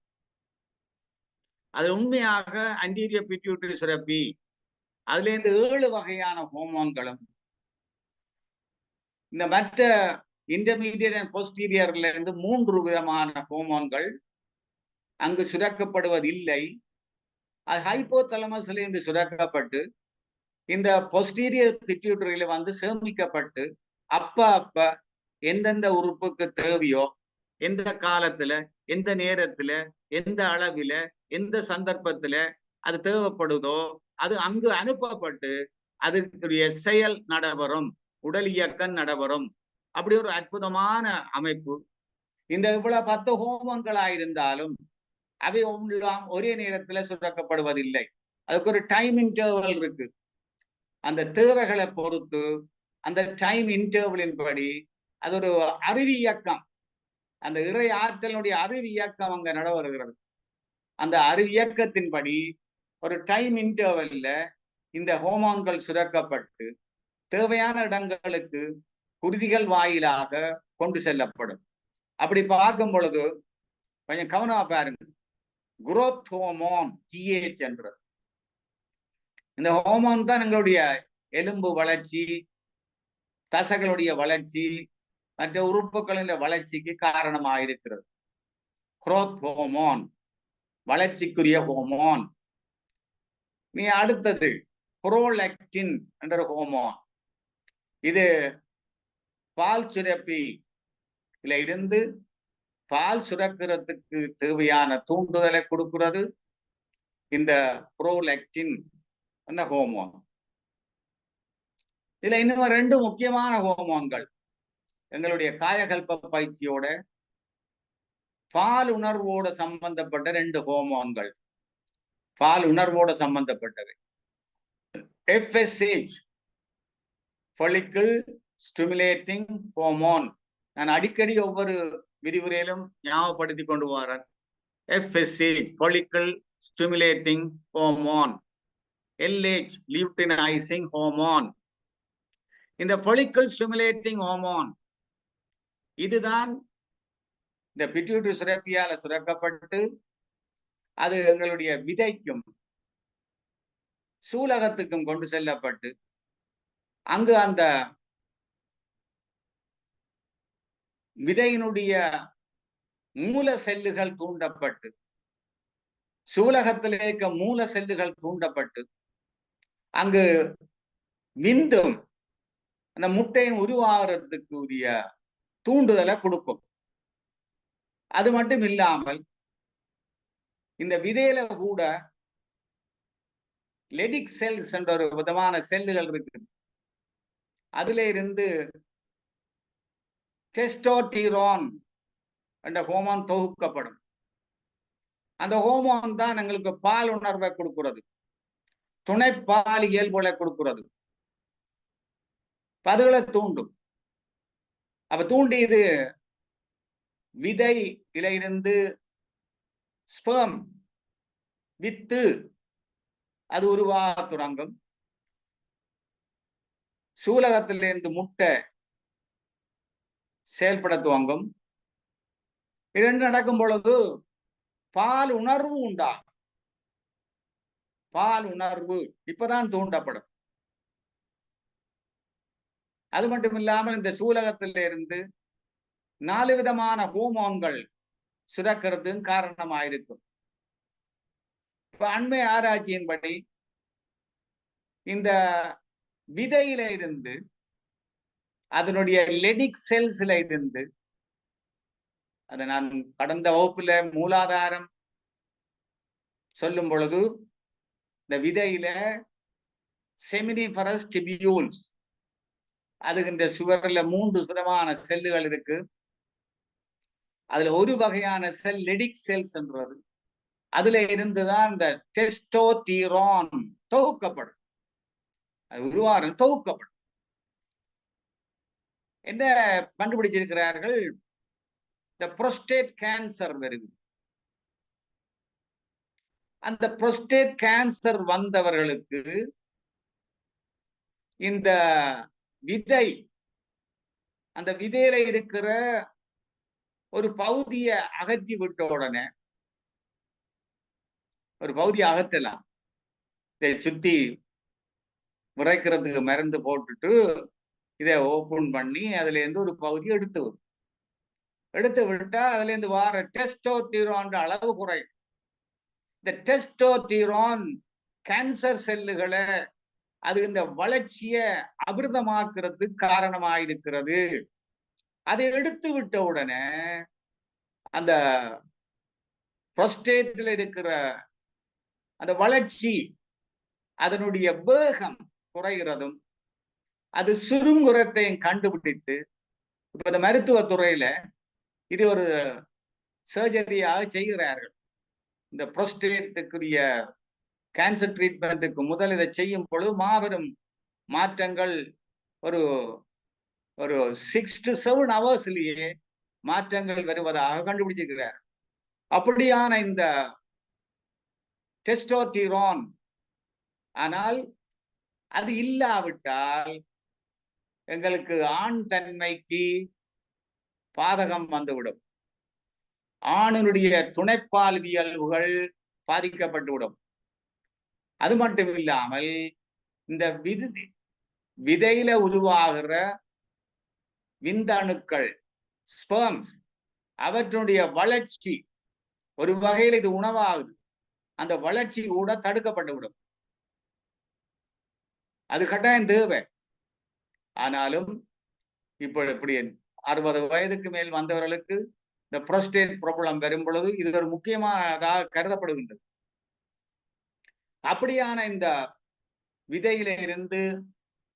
அது உண்மையாக அன்டீரியர் பிட்யூட்டரி சுரப்பி அதுல இருந்து 7 வகையான ஹோமோன்களும், இந்த மற்ற இன்டர்மீடியட் அண்ட் போஸ்டீரியர்ல இருந்து 3 விதமான ஹோமோன்கள் அங்கு சுரக்கப்படுவதில்லை. அது ஹைபோதலமஸ்ல இருந்து சுரக்கப்பட்டு இந்த போஸ்டீரியர் பிட்யூட்டரியில வந்து சேமிக்கப்பட்டு அப்ப எந்தெந்த உறுப்புக்கு தேவையோ, எந்த காலத்துல, எந்த நேரத்துல, எந்த அளவில, எந்த சந்தர்ப்பத்துல அது தேவைப்படுதோ அது அங்கு அனுப்பப்பட்டு அதுக்குரிய செயல் நடைபெறும், உடல் இயக்கம் நடைபெறும். அப்படி ஒரு அற்புதமான அமைப்பு. இந்த இவ்வளவு 10 ஹோமோன்களா இருந்தாலும் அவை ஒரே நேரத்துல சுரக்கப்படுவதில்லை. அதுக்கு ஒரு டைம் இன்டர்வல் இருக்கு. அந்த தேவைகளை பொறுத்து அந்த டைம் இன்டர்வலின் படி அது ஒரு அறிவியக்கம், அந்த இறை ஆற்றலுடைய அறிவியக்கம் அங்க நடைபெறுகிறது. அந்த அறிவியக்கத்தின்படி ஒரு டைம் இன்டர்வல்ல இந்த ஹோமோன்கள் சுரக்கப்பட்டு தேவையான இடங்களுக்கு குருதிகள் வாயிலாக கொண்டு செல்லப்படும். அப்படி பார்க்கும் பொழுது கொஞ்சம் கவனமா பாருங்க. குரோத் ஹோமோன் GH என்ற இந்த ஹோமோன் தான் எங்களுடைய எலும்பு வளர்ச்சி, தசைகளுடைய வளர்ச்சி, மற்ற உறுப்புகளின் வளர்ச்சிக்கு காரணமாக இருக்கிறது. குரோத் ஹோமோன் வளர்ச்சிக்குரிய ஹோமோன். நீ அடுத்தது புரோலாக்டின் என்ற ஹோமோன். இது பால் சுரப்பி இருந்து பால் சுரக்கிறதுக்கு தேவையான தூண்டுதலை கொடுக்கிறது இந்த புரோலாக்டின் என்ற ஹோமோன். இதுல இன்னும் 2 முக்கியமான ஹோமோன்கள் எங்களுடைய காயகல்ப பயிற்சியோட பால் உணர்வோட சம்பந்தப்பட்ட 2 ஹோமோன்கள், பால் உணர்வோட சம்பந்தப்பட்டவை. FSH follicle stimulating hormone. நான் அடிக்கடி ஒவ்வொரு விரிவுரையிலும் ஞாபகப்படுத்தி கொண்டு வரேன். FSH follicle stimulating hormone, LH luteinizing hormone. இந்த follicle stimulating hormone இதுதான் இந்த பிட்யூட்டரி சுரப்பியால சுரக்கப்பட்டு அது எங்களுடைய விதைக்கும் சூலகத்துக்கும் கொண்டு செல்லப்பட்டு அங்கு அந்த விதையினுடைய மூல செல்லுகள் தூண்டப்பட்டு சூலகத்தில் இருக்க மூல செல்லுகள் தூண்டப்பட்டு அங்கு விந்தும் அந்த முட்டையும் உருவாகிறதுக்கு உரிய தூண்டுதலை கொடுக்கும். அது மட்டும் இல்லாமல் இந்த விதையில கூட லெடிக் செல்ஸ் என்ற ஒரு விதமான செல்லுகள் இருக்கு. அதுல இருந்து டெஸ்டோஸ்டிரான் என்ற ஹோமோன் தொகுக்கப்படும். அந்த ஹோமோன் தான் எங்களுக்கு பால் உணர்வை கொடுக்கிறது, துணை பால் இயல்புகளை கொடுக்கிறது, அதுகளை தூண்டும். அப்ப தூண்டி இது விதை இருந்து ஸ்பெர்ம் வித்து அது உருவாக தொடங்கும். சூலகத்திலிருந்து முட்டை செயல்பட துவங்கும். இரண்டு நடக்கும் பொழுது பால் உணர்வு உண்டாகும். பால் உணர்வு இப்பதான் தூண்டப்படும். அது மட்டும் இல்லாமல் இந்த சூலகத்திலிருந்து 4 விதமான ஹோமோன்கள் சுரக்கிறது காரணமாயிருக்கும். இப்ப அண்மை ஆராய்ச்சியின்படி இந்த விதையில இருந்து அதனுடைய லெடிக் செல்ஸ்ல இருந்து, அதை நான் கடந்த வகுப்புல மூலாதாரம் சொல்லும் பொழுது இந்த விதையில செமினிஃபரஸ் டிபியூல்ஸ் அது இந்த சுவரில் 3 விதமான செல்லுகள் இருக்கு. அதுல ஒரு வகையான செல் லெடிக் செல்ஸ் என்றது. அதுல இருந்துதான் இந்த டெஸ்டோஸ்டிரான் தொகுக்கப்படும். அது உருவாரம் தொகுக்கப்படும். என்ன கண்டுபிடிச்சிருக்கிறார்கள்? இந்த புரோஸ்டேட் கேன்சர் வருது. அந்த புரோஸ்டேட் கேன்சர் வந்தவர்களுக்கு இந்த விதை, அந்த விதையில இருக்கிற ஒரு பகுதியை அகற்றி விட்ட உடனே, ஒரு பகுதியை அகற்றலாம், இதை சுத்தி முறைக்கிறதுக்கு மருந்து போட்டுட்டு இதை ஓபன் பண்ணி அதுல இருந்து ஒரு பகுதியை எடுத்து விட்டா அதுல இருந்து வார டெஸ்டோஸ்டிரான் அளவு குறையும். இந்த டெஸ்டோஸ்டிரான் கேன்சர் செல்லுகளை அது இந்த வளர்ச்சியை அபிர்தமாக்குறதுக்கு காரணமாயிருக்கிறது. அதை எடுத்து விட்ட உடனே அந்த புரோஸ்டேட்ல இருக்கிற அந்த வளர்ச்சி அதனுடைய வேகம் குறைகிறதும் அது சுருங்குறத்தையும் கண்டுபிடித்து இப்ப இந்த மருத்துவத்துறையில இது ஒரு சர்ஜரியாக செய்கிறார்கள். இந்த புரோஸ்டேட்டுக்குரிய கேன்சர் ட்ரீட்மெண்ட்டுக்கு முதல் இதை செய்யும் பொழுது மாபெரும் மாற்றங்கள் ஒரு ஒரு 6 to 7 ஹவர்ஸ்லயே மாற்றங்கள் வருவதாக கண்டுபிடிச்சிருக்கிறார். அப்படியான இந்த டெஸ்டோஸ்டிரான் ஆனால் அது இல்லாவிட்டால் எங்களுக்கு ஆண் தன்மைக்கு பாதகம் வந்துவிடும். ஆணினுடைய துணைப்பால்வியல்புகள் பாதிக்கப்பட்டுவிடும். அது மட்டும் இல்லாமல் இந்த விதையில உருவாகிற விந்தணுக்கள் ஸ்பெர்ம்ஸ் அவற்றுடைய வளர்ச்சி ஒரு வகையில் இது உணவாகுது. அந்த வளர்ச்சி கூட தடுக்கப்பட்டுவிடும். அது கட்டாயம் தேவை. ஆனாலும் இப்படி 60 வயதுக்கு மேல் வந்தவர்களுக்கு இந்த புரோஸ்டேட் ப்ராப்ளம் வரும் பொழுது இது ஒரு முக்கியமானதாக கருதப்படுகின்றது. அப்படியான இந்த விதையில இருந்து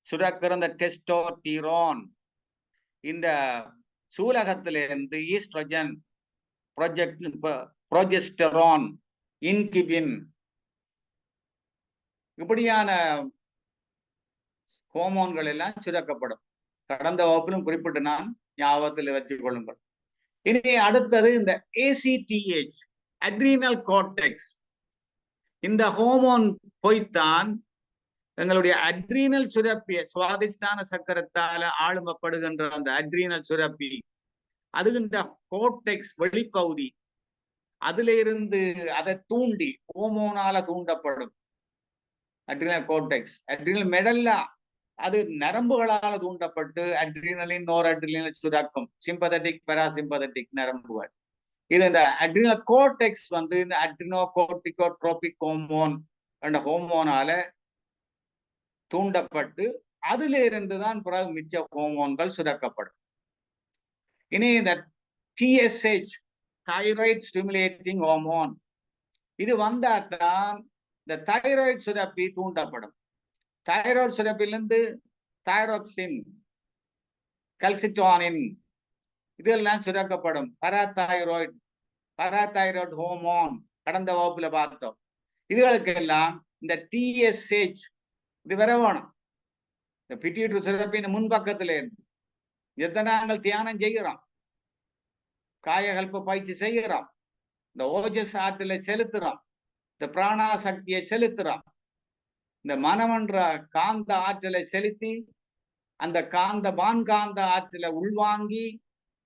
சுரக்கிற இந்த டெஸ்டோஸ்டிரான் இந்த சூலகத்திலிருந்து ஈஸ்ட்ரோஜன், புரோஜெஸ்டரான், இன்கிபின் இப்படியான ஹோமோன்கள் எல்லாம் சுரக்கப்படும். கடந்த வகுப்பிலும் குறிப்பிட்டு நான் ஞாபகத்தில் வச்சுக் கொள்ளுங்கள். இனி அடுத்தது இந்த ACTH அட்ரீனல் கார்டெக்ஸ். இந்த ஹோமோன் போய்த்தான் எங்களுடைய அட்ரீனல் சுரப்பி சுவாதிஷ்டான சக்கரத்தால ஆளுமப்படுகின்ற அந்த அட்ரீனல் சுரப்பி அது இந்த கோர்டெக்ஸ் வெளிப்பகுதி அதுல இருந்து அதை தூண்டி ஹோமோனால தூண்டப்படும் அட்ரீனல் கோர்டெக்ஸ். அட்ரீனல் மெடல்லா அது நரம்புகளால் தூண்டப்பட்டு அட்ரீனலின் நோர் அட்ரீனல் சுரக்கும் சிம்பதட்டிக் பெராசிம்பதட்டிக் நரம்புகள். இது இந்த அட்ரீனல் கோர்டெக்ஸ் இந்த அட்ரினோ கோர்டிகோட்ரோபிக் ஹோமோன் என்ற ஹோமோனால தூண்டப்பட்டு அதுல இருந்துதான் பிறகு மிச்ச ஹோமோன்கள் சுரக்கப்படும். இனி இந்த TSH தைராய்டு ஸ்டிமுலேட்டிங் ஹோமோன் இது வந்தாதான் இந்த தைராய்டு சுரப்பி தூண்டப்படும். தைராய்டு சுரப்பிலிருந்து தைராக்சின், கல்சிட்டோனின் இதெல்லாம் சுரக்கப்படும். பராதைராய்டு ஹோமோன் கடந்த வகுப்புல பார்த்தோம். இதுகளுக்கு எல்லாம் இந்த TSH இது வர வேணும். இந்த பிட்யூட்டரி சுரப்பின் முன்பக்கத்துல இருந்து எத்தனை நாங்கள் தியானம் செய்கிறோம், காயகல்ப பயிற்சி செய்கிறோம், இந்த ஓஜஸ் ஆற்றலை செலுத்துறோம், இந்த பிராணாசக்தியை செலுத்துறோம், இந்த மனமன்ற காந்த ஆற்றலை செலுத்தி அந்த வான்காந்த ஆற்றலை உள்வாங்கி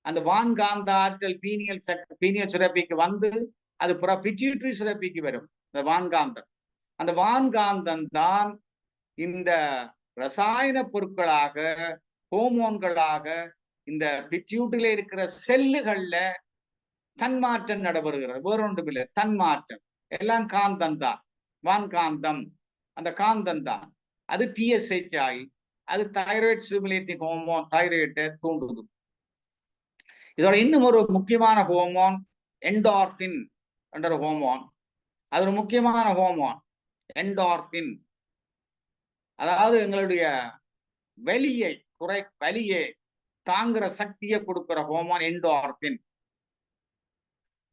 அந்த வான்காந்த ஆற்றல் பீனியல் சுரப்பிக்கு வந்து அது பிட்யூட்டரி சுரப்பிக்கு வரும். இந்த வான்காந்தம், அந்த வான்காந்தம் தான் இந்த ரசாயன பொருட்களாக ஹோமோன்களாக இந்த பிட்யூட்டரியில இருக்கிற செல்லுகள்ல தன்மாற்றம் நடைபெறுகிறது. வேறொன்றும் இல்லை, தன்மாற்றம் எல்லாம் காந்தம் தான், வான்காந்தம் அந்த காந்தம் தான். அது TSH ஆகி அது தைராய்டு ஸ்டிமுலேட்டிங் ஹோமோன் தைராய்டை தூண்டுது. இதோட இன்னும் ஒரு முக்கியமான ஹோமோன் என்டார்பின் என்ற ஹோமோன். அது ஒரு முக்கியமான ஹோமோன் என்டார்பின். அதாவது எங்களுடைய வலியை தாங்குற சக்தியை கொடுக்கிற ஹோமோன் என்டார்பின்.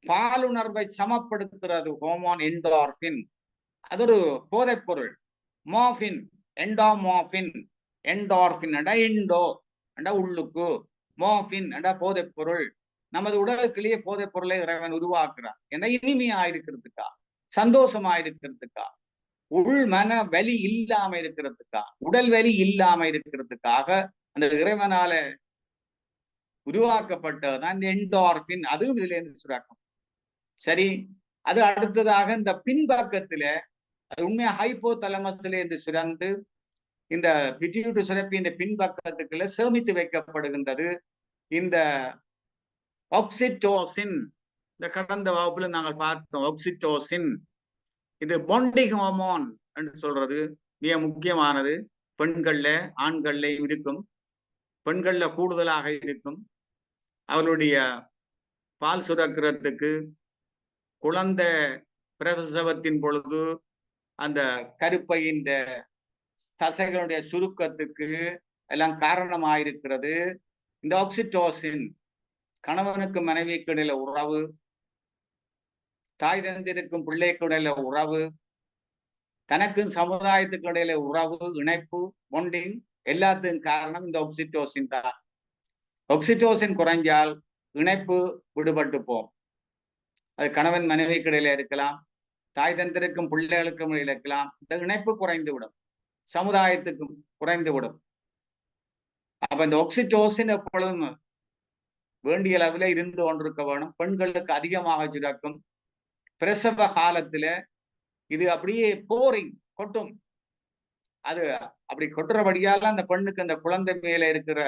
பாலுணர்வை சமப்படுத்துறது ஹோமோன் என்டார்பின். அது ஒரு போதைப் பொருள். மோர்பின், என்டாமோர்பின். என்டார்பின் இண்டோ உள்ளுக்கு, மோர்பின் போதைப் பொருள். நமது உடலுக்குள்ளேயே போதைப் பொருளை இறைவன் உருவாக்குறார். ஏன்னா இனிமையா இருக்கிறதுக்கா, சந்தோஷமா இருக்கிறதுக்கா, உள் மன வலி இல்லாம இருக்கிறதுக்கா, உடல் வலி இல்லாம இருக்கிறதுக்காக அந்த இறைவனால உருவாக்கப்பட்டதுதான் இந்த என்டார்பின். அதுவும் இதுல இருந்து சுரக்கும். சரி, அது அடுத்ததாக இந்த பின்பக்கத்துல அது உண்மையா ஹைப்போதலமஸ்ல இருந்து சுரந்து இந்த பிட்யூட்டரி சுரப்பி இந்த பின்பக்கத்துக்குள்ள சேமித்து வைக்கப்படுகின்றது இந்த ஆக்சிடோசின். இந்த கடந்த வகுப்புல நாங்கள் பார்த்தோம் ஆக்சிடோசின். இது பாண்டிங் ஹார்மோன் என்று சொல்றது மிக முக்கியமானது. பெண்கள்ல ஆண்கள்ல இருக்கும், பெண்கள்ல கூடுதலாக இருக்கும். அவருடைய பால் சுரக்கிறதுக்கு குழந்தை பிரசவத்தின் பொழுது அந்த கருப்பையின் தசைகளுடைய சுருக்கத்துக்கு எல்லாம் காரணமாயிருக்கிறது இந்த ஆக்சிடோசின். கணவனுக்கு மனைவிக்கு இடையில உறவு, தாய் தந்திருக்கும் பிள்ளைக்கு இடையில உறவு, தனக்கும் சமுதாயத்துக்கு இடையில உறவு, இணைப்பு, பொண்டிங், எல்லாத்துக்கும் காரணம் இந்த ஆக்சிடோசின் தான். ஆக்சிடோசின் குறைஞ்சால் இணைப்பு விடுபட்டு போம். அது கணவன் மனைவிக்கு இடையில இருக்கலாம், தாய் தந்திருக்கும் பிள்ளைகளுக்கும் இடையில இருக்கலாம். இந்த இணைப்பு குறைந்து விடும், சமுதாயத்துக்கும் குறைந்து விடும். அப்ப இந்த ஆக்சிடோசின் எப்பொழுதும் வேண்டிய அளவில் இருந்து கொண்டிருக்க வேணும். பெண்களுக்கு அதிகமாக சுரக்கும். பிரசவ காலத்துல இது அப்படியே போரிங் கொட்டும். அது அப்படி கொட்டுறபடியால அந்த பெண்ணுக்கு அந்த குழந்தை மேல இருக்கிற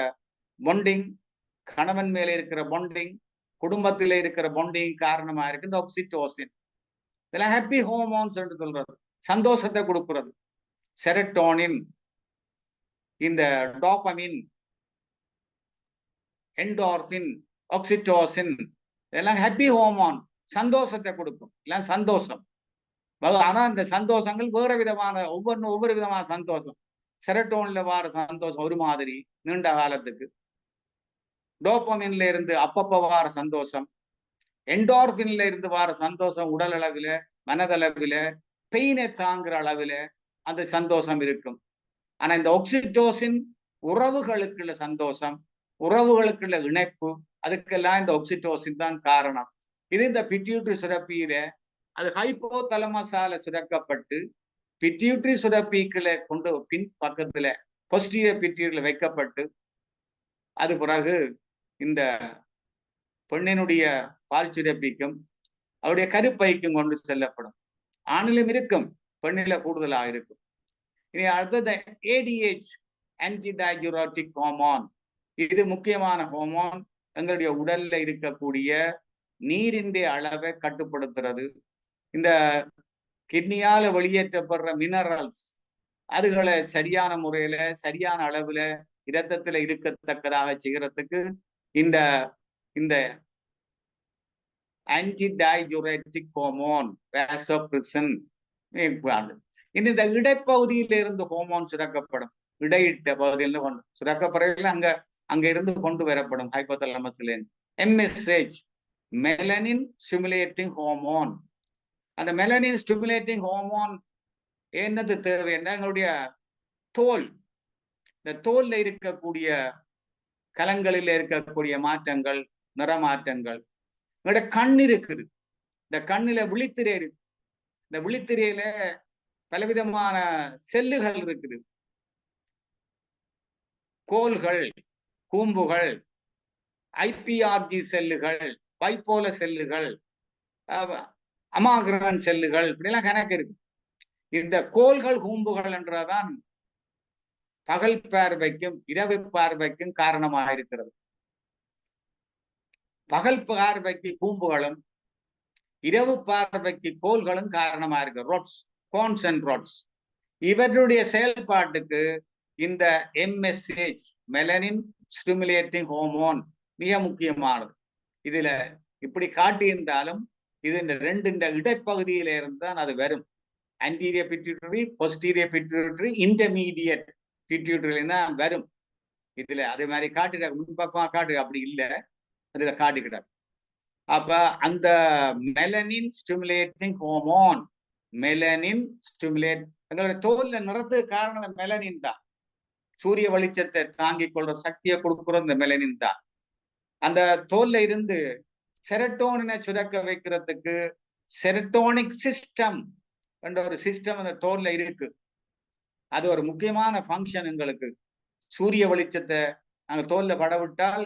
பொண்டிங், கணவன் மேல இருக்கிற பொண்டிங், குடும்பத்தில இருக்கிற பொண்டிங் காரணமா இருக்கு இந்த ஆக்சிடோசின். இதெல்லாம் ஹாப்பி ஹோமோன்ஸ் என்று சொல்றது, சந்தோஷத்தை கொடுக்கிறது. செரட்டோனின், இந்த டோபமின், என்டார்பின், ஆக்சிடோசின், இதெல்லாம் ஹாப்பி ஹோமோன், சந்தோஷத்தை கொடுக்கும். எல்லாம் சந்தோஷம். ஆனா இந்த சந்தோஷங்கள் வேற விதமான, ஒவ்வொரு விதமான சந்தோஷம். செரட்டோன்ல வார சந்தோஷம் ஒரு மாதிரி நீண்ட காலத்துக்கு, டோபமின்ல இருந்து அப்பப்ப வார சந்தோஷம், என்டார்பின்ல இருந்து வார சந்தோஷம் உடல் அளவில, மனதளவில, பெயினை தாங்குற அளவில அந்த சந்தோஷம் இருக்கும். ஆனா இந்த ஆக்சிடோசின் உறவுகளுக்குள்ள சந்தோஷம், உறவுகளுக்குள்ள இணைப்பு, அதுக்கெல்லாம் இந்த ஆக்சிடோசின் தான் காரணம். இது இந்த பிட்யூட்டரி சுரப்பியில அது ஹைப்போதலமஸால சுரக்கப்பட்டு பிட்யூட்டரி சுரப்பிகளை கொண்டு பின் பக்கத்துல போஸ்டீரியர் பிட்யூட்டரியில வைக்கப்பட்டு அது பிறகு இந்த பெண்ணினுடைய பால் சுரப்பிக்கும் அவருடைய கருப்பைக்கும் கொண்டு செல்லப்படும். ஆணிலும் இருக்கும், பெண்ணில கூடுதலாக இருக்கும். இனி அடுத்தது ஏடிஹெச், ஆன்டி டையூரெட்டிக் ஹார்மோன். இது முக்கியமான ஹார்மோன். எங்களுடைய உடல்ல இருக்கக்கூடிய நீரின் அளவை கட்டுப்படுத்துறது. இந்த கிட்னியால வெளியேற்றப்படுற மினரல்ஸ் அதுகளை சரியான முறையில சரியான அளவுல இரத்தத்துல இருக்கத்தக்கதாக செய்யறதுக்கு இந்த இந்த ஆன்டி டையூரெட்டிக் ஹார்மோன் வாசோப்ரெசின். இந்த இடைப்பகுதியில இருந்து ஹோமோன் சுரக்கப்படும். இடையிட்ட பகுதியில் கொண்டு சுரக்கப்படுறதுல அங்க இருந்து கொண்டு வரப்படும் ஹைப்போதலமஸ்ல இருந்து. MSH, melanin stimulating hormone. அந்த மெலனின் ஸ்டிமுலேட்டிங் ஹார்மோன் என்னது தேவைன்னா எங்களுடைய தோல், இந்த தோல்ல இருக்கக்கூடிய கலங்களில் இருக்கக்கூடிய மாற்றங்கள், நிறமாற்றங்கள். எங்களுடைய கண் இருக்குது, இந்த கண்ணில விழித்திரை இருக்கு. இந்த விழித்திரையில பலவிதமான செல்லுகள் இருக்குது. கோல்கள், கூம்புகள், ஐபிஆர்ஜி செல்லுகள், பைப்போல செல்லுகள், அமாகிரன் செல்லுகள், இப்படிலாம் கணக்கு இருக்கு. இந்த கோல்கள், கூம்புகள் என்றதான் பகல் பார்வைக்கும் இரவு பார்வைக்கும் காரணமாக இருக்கிறது. பகல் பார்வைக்கு கூம்புகளும் இரவு பார்வைக்கு கோல்களும் காரணமா இருக்கு. Rods, cones and rods. இவர்களுடைய செயல்பாட்டுக்கு இந்த எம்எஸ்ஹெச், மெலனின் ஸ்டிமுலேட்டிங் ஹார்மோன் மிக முக்கியமானது. இதுல இப்படி காட்டியிருந்தாலும் இது இந்த ரெண்டு இந்த இடைப்பகுதியில இருந்தால் அது வரும். Anterior pituitary, posterior pituitary, intermediate pituitary தான் வரும். இதுல அதே மாதிரி காட்டுற முன்பக்கமா காட்டு அப்படி இல்லை, அதுல காட்டிக்கிட்டார். அப்ப அந்த melanin stimulating hormone, melanin stimulate, எங்களுடைய தோல்ல நிறத்துக்கு காரணம் மெலனின் தான். சூரிய வெளிச்சத்தை தாங்கிக் கொள்ற சக்தியை கொடுக்குற இந்த மெலனின் தான். அந்த தோல்ல இருந்து செரட்டோனினை சுரக்க வைக்கிறதுக்கு செரட்டோனிக் சிஸ்டம் என்ற ஒரு சிஸ்டம் அந்த தோல்ல இருக்கு. அது ஒரு முக்கியமான ஃபங்க்ஷன். எங்களுக்கு சூரிய வெளிச்சத்தை நாங்க தோல்ல படவிட்டால்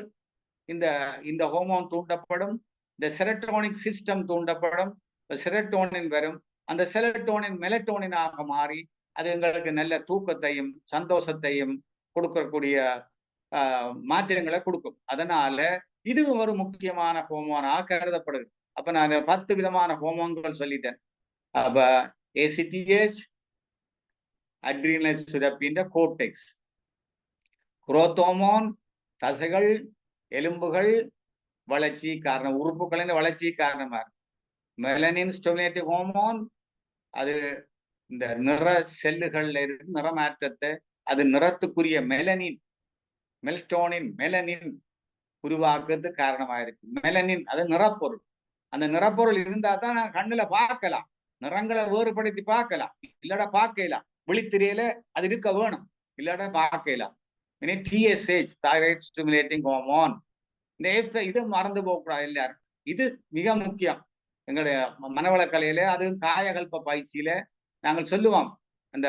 இந்த இந்த ஹோமோன் தூண்டப்படும், இந்த செரட்டோனிக் சிஸ்டம் தூண்டப்படும், செரட்டோனின் வரும். அந்த செரட்டோனின் மெலட்டோனினாக மாறி அது எங்களுக்கு நல்ல தூக்கத்தையும் சந்தோஷத்தையும் கொடுக்கக்கூடிய மாற்றங்களை கொடுக்கும். அதனால இது ஒரு முக்கியமான ஹோமோனாக கருதப்படுது. அப்ப நான் 10 விதமான ஹோமோன்கள் சொல்லிட்டேன். அப்ப ஏசிடிஹெச், அட்ரினல் சுரப்பின் கோர்டெக்ஸ், குரோத் ஹார்மோன் தசைகள், எலும்புகள் வளர்ச்சி காரணம், உறுப்புகளின் வளர்ச்சி காரணமா இருக்கு. மெலனின் ஸ்டிமுலேட்டிங் ஹார்மோன் அது இந்த நிற செல்லுகள்ல இருந்து நிறமாற்றத்தை, அது நிறத்துக்குரிய மெலனின் உருவாக்குறதுக்கு காரணமா இருக்கு. மெலனின் அது நிறப்பொருள். அந்த நிறப்பொருள் இருந்தா தான் நான் கண்ணுல பார்க்கலாம், நிறங்களை வேறுபடுத்தி பார்க்கலாம். இல்லாட பார்க்கலாம், விழித்திரையில அது இருக்க வேணும், இல்லாட பார்க்கலாம். TSH தைராய்டு ஸ்டிமுலேட்டிங் ஹார்மோன், இந்த இது மறந்து போகக்கூடாது எல்லாரும். இது மிக முக்கியம். எங்களுடைய மனவளக்கலையில, அது காயகல்ப பயிற்சியில நாங்கள் சொல்லுவோம், அந்த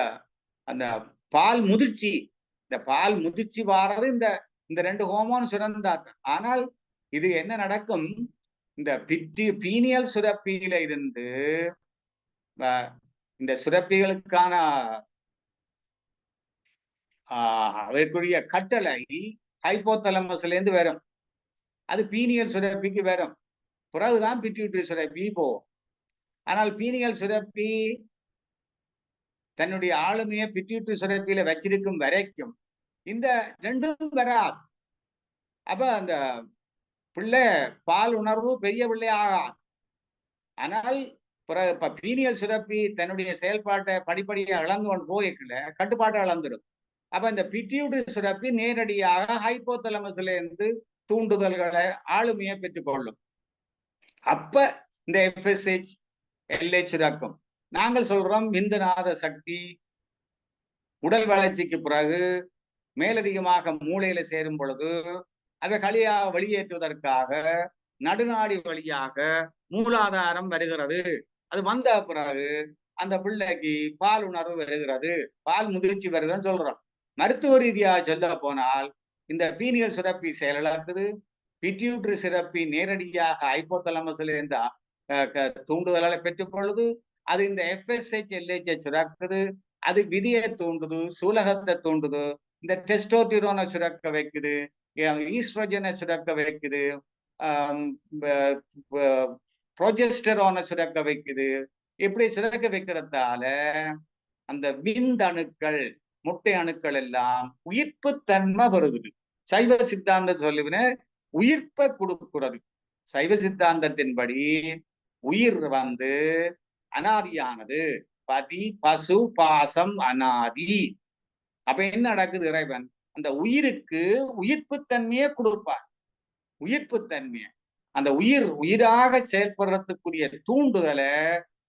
அந்த பால் முதிர்ச்சி, இந்த பால் முதிர்ச்சி வாரது இந்த இந்த 2 ஹோமோன் சுரந்தார். ஆனால் இது என்ன நடக்கும், இந்த பீனியல் சுரப்பியில இருந்து இந்த சுரப்பிகளுக்கான அதற்குரிய கட்டளை ஹைப்போதலமஸ்ல இருந்து வரும். அது பீனியல் சுரப்பிக்கு வரும். பிறகுதான் பிட்யூட்டரி சுரப்பி போகும். ஆனால் பீனியல் சுரப்பி தன்னுடைய ஆளுமையை பிட்யூட்டரி சுரப்பியில வச்சிருக்கும் வரைக்கும் இந்த ரெண்டும் வராது. அப்ப அந்த பிள்ளை பால் உணர்வு பெரிய பிள்ளை ஆகாது. ஆனால் பீனியல் சுரப்பி தன்னுடைய செயல்பாட்டை படிப்படியா இழந்து கொண்டு போய்க்கல, கட்டுப்பாட்டை இழந்துடும். அப்ப இந்த பிட்யூட்டரி சுரப்பி நேரடியாக ஹைப்போதலமஸ்ல இருந்து தூண்டுதல்களை, ஆளுமையை பெற்றுக்கொள்ளும். அப்ப இந்த FSH LH சுரக்கும். நாங்கள் சொல்றோம், விந்துநாத சக்தி உடல் வளர்ச்சிக்கு பிறகு மேலதிகமாக மூளையில சேரும் பொழுது அதை வெளியேற்றுவதற்காக நடுநாடி வழியாக மூலாதாரம் வருகிறது. அது வந்த பிறகு அந்த பிள்ளைக்கு பால் உணர்வு வருகிறது, பால் முதிர்ச்சி வருதுன்னு சொல்றோம். மருத்துவ ரீதியாக சொல்ல போனால் இந்த பீனியல் சுரப்பி செயலிழக்குது, பிட்யூட்டரி சுரப்பி நேரடியாக ஹைப்போதலமஸ்ல இருந்து தூண்டுதலால பெற்றுக் கொள்ளுது. அது இந்த FSH LH சுரக்குது. அது விதியை தூண்டுது, சூலகத்தை தூண்டுது, இந்த டெஸ்டோஸ்டிரோனை சுரக்க வைக்குது, ஈஸ்ட்ரோஜனை சுரக்க வைக்குது, புரோஜெஸ்டரோனை சுரக்க வைக்குது. இப்படி சுரக்க வைக்கிறதால அந்த விந்தணுக்கள், முட்டை அணுக்கள் எல்லாம் உயிர்ப்பு தன்மை வருகுது. சைவ சித்தாந்த சொல்லுவின உயிர்ப்பை கொடுக்கிறது. சைவ சித்தாந்தத்தின்படி உயிர் அனாதியானது. பதி பசு பாசம் அனாதி. அப்ப என்ன நடக்குது, இறைவன் அந்த உயிருக்கு உயிர்ப்பு தன்மையை கொடுப்பார். உயிர்ப்பு தன்மையை, அந்த உயிராக செயல்படுறதுக்குரிய தூண்டுதலை,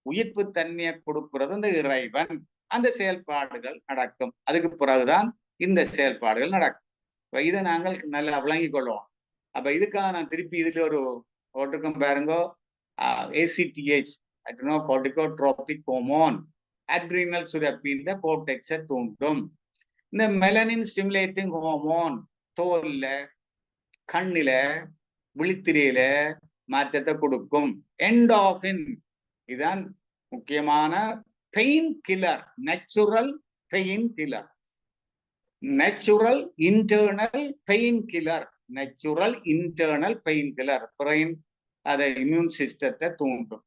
உயிர்ப்பு தன்மையை கொடுக்கிறது இந்த இறைவன். அந்த செயல்பாடுகள் நடக்கும். அதுக்கு பிறகுதான் இந்த செயல்பாடுகள் நடக்கும். இதை நாங்கள் நல்லா விளங்கிக் கொள்வோம். அப்ப இதுக்காக நான் திருப்பி இதுல ஒரு போட்டிருக்கோம் பாருங்க, ACTH கார்டிகோட்ரோபிக் ஹார்மோன், அட்ரினல் சுரப்பி இந்த கோர்டெக்ஸை தூண்டும். இந்த மெலனின் ஸ்டிமுலேட்டிங் ஹார்மோன் தோல்ல, கண்ணில, விழித்திரையில மாற்றத்தை கொடுக்கும். என்டார்பின் இதுதான் முக்கியமான pain killer, natural pain killer, natural internal pain killer, natural internal pain killer. Brain அதை இம்யூன் சிஸ்டத்தை தூண்டும்.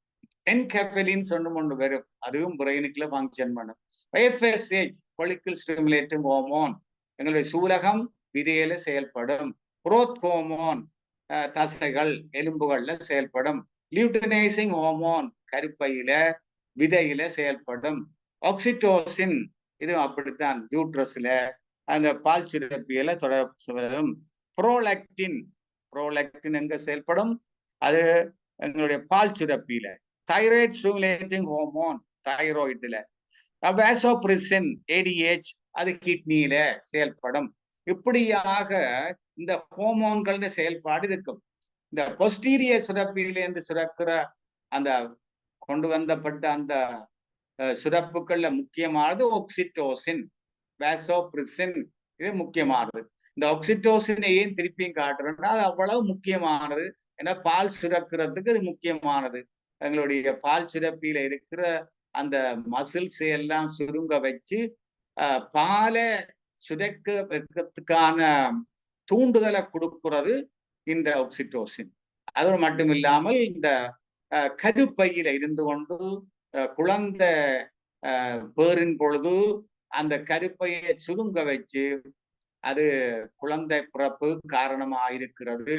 என்கெஃபலின் ஒன்று வரும், அதுவும் பிரெயினுக்குள்ள ஃபங்க்ஷன் பண்ணும். FSH ஃபாலிக்கல் ஸ்டிமுலேட்டிங் ஹார்மோன் எங்களுடைய சூலகம், விதையில செயல்படும். குரோத் ஹார்மோன் தசைகள், எலும்புகள்ல செயல்படும். லியூட்டனைசிங் ஹார்மோன் கருப்பையில, விதையில செயல்படும். ஆக்சிடோசின் இது அப்படித்தான் யூட்ரஸ்ல, அந்த பால் சுரப்பியில தொடரும். புரோலாக்டின் எங்க செயல்படும், அது எங்களுடைய பால் சுரப்பியில. தைராய்டு ஸ்டிமுலேட்டிங் ஹார்மோன் தைராய்டுல. வாசோப்ரெசின் ADH அது கிட்னியில செயல்படும். இப்படியாக இந்த ஹோமோன்கள் செயல்பாடு இருக்கும். இந்த பொஸ்டீரியர் சுரப்பியிலிருந்து சுரக்கிற அந்த கொண்டு வந்தப்பட்ட அந்த சுரப்புகள்ல முக்கியமானது ஆக்சிடோசின், வாசோப்ரெசின், இது முக்கியமானது. இந்த ஆக்சிடோசினை ஏன் திருப்பியும் காட்டுறோம்னா அது அவ்வளவு முக்கியமானது. ஏன்னா பால் சுரக்கிறதுக்கு அது முக்கியமானது. எங்களுடைய பால் சுரப்பியில இருக்கிற அந்த மசில்ஸ் எல்லாம் சுருங்க வச்சு பாலை சுரக்க வைக்கிறதுக்கான தூண்டுதலை கொடுக்கிறது இந்த ஆக்சிடோசின். அது மட்டும் இல்லாமல் இந்த கருப்பையில இருந்து கொண்டு குழந்தை பேரின் பொழுது அந்த கருப்பையை சுருங்க வச்சு அது குழந்தை பிறப்பு காரணமாக இருக்கிறது.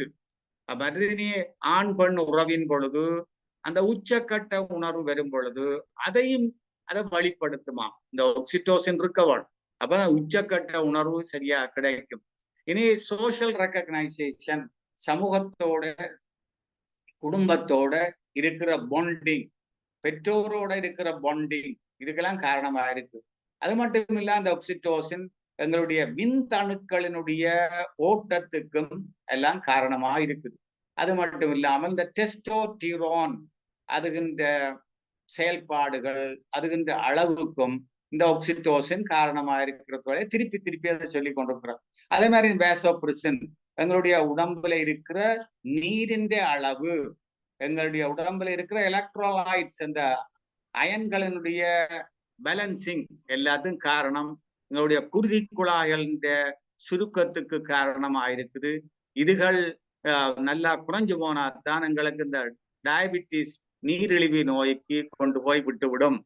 மறுபடி ஆண் பெண் உறவின் பொழுது அந்த உச்சக்கட்ட உணர்வு வரும் பொழுது அதையும் அதை வெளிப்படுத்துமா. இந்த ஆக்சிடோசின் இருக்கவள் அப்ப உச்சக்கட்ட உணர்வு சரியா கிடைக்கும். இனி சோஷியல் ரெக்கக்னைசேஷன், சமூகத்தோட குடும்பத்தோட இருக்கிற பாண்டிங், பெற்றோரோட இருக்கிற பாண்டிங், இதுக்கெல்லாம் காரணமா இருக்கு. அது மட்டும் இல்ல, அந்த ஆக்சிடோசின் எங்களுடைய விந்தணுக்களினுடைய ஓட்டத்துக்கும் எல்லாம் காரணமா இருக்குது. அது மட்டும் இல்லாமல் இந்த டெஸ்டோஸ்டிரான் அதுகின்ற செயல்பாடுகள், அதுகின்ற அளவுக்கும் இந்த ஆக்சிடோசின் காரணமா இருக்கிறதோட திருப்பி திருப்பி அதை சொல்லி கொண்டிருக்கிறோம். அதே மாதிரி வேசோப்ரெசின், எங்களுடைய உடம்புல இருக்கிற நீரின் அளவு, எங்களுடைய உடம்புல இருக்கிற எலக்ட்ரோலைட்ஸ், அந்த அயன்களினுடைய பேலன்சிங் எல்லாத்துக்கும் காரணம் எங்களுடைய குருதி குழாய்களின் சுருக்கத்துக்கு காரணமா இருக்குது. இதுகள் நல்லா குறைஞ்சு போனாதான் எங்களுக்கு இந்த டயபிட்டிஸ், நீரிழிவு நோய்க்கு கொண்டு போய் விட்டுவிடும்.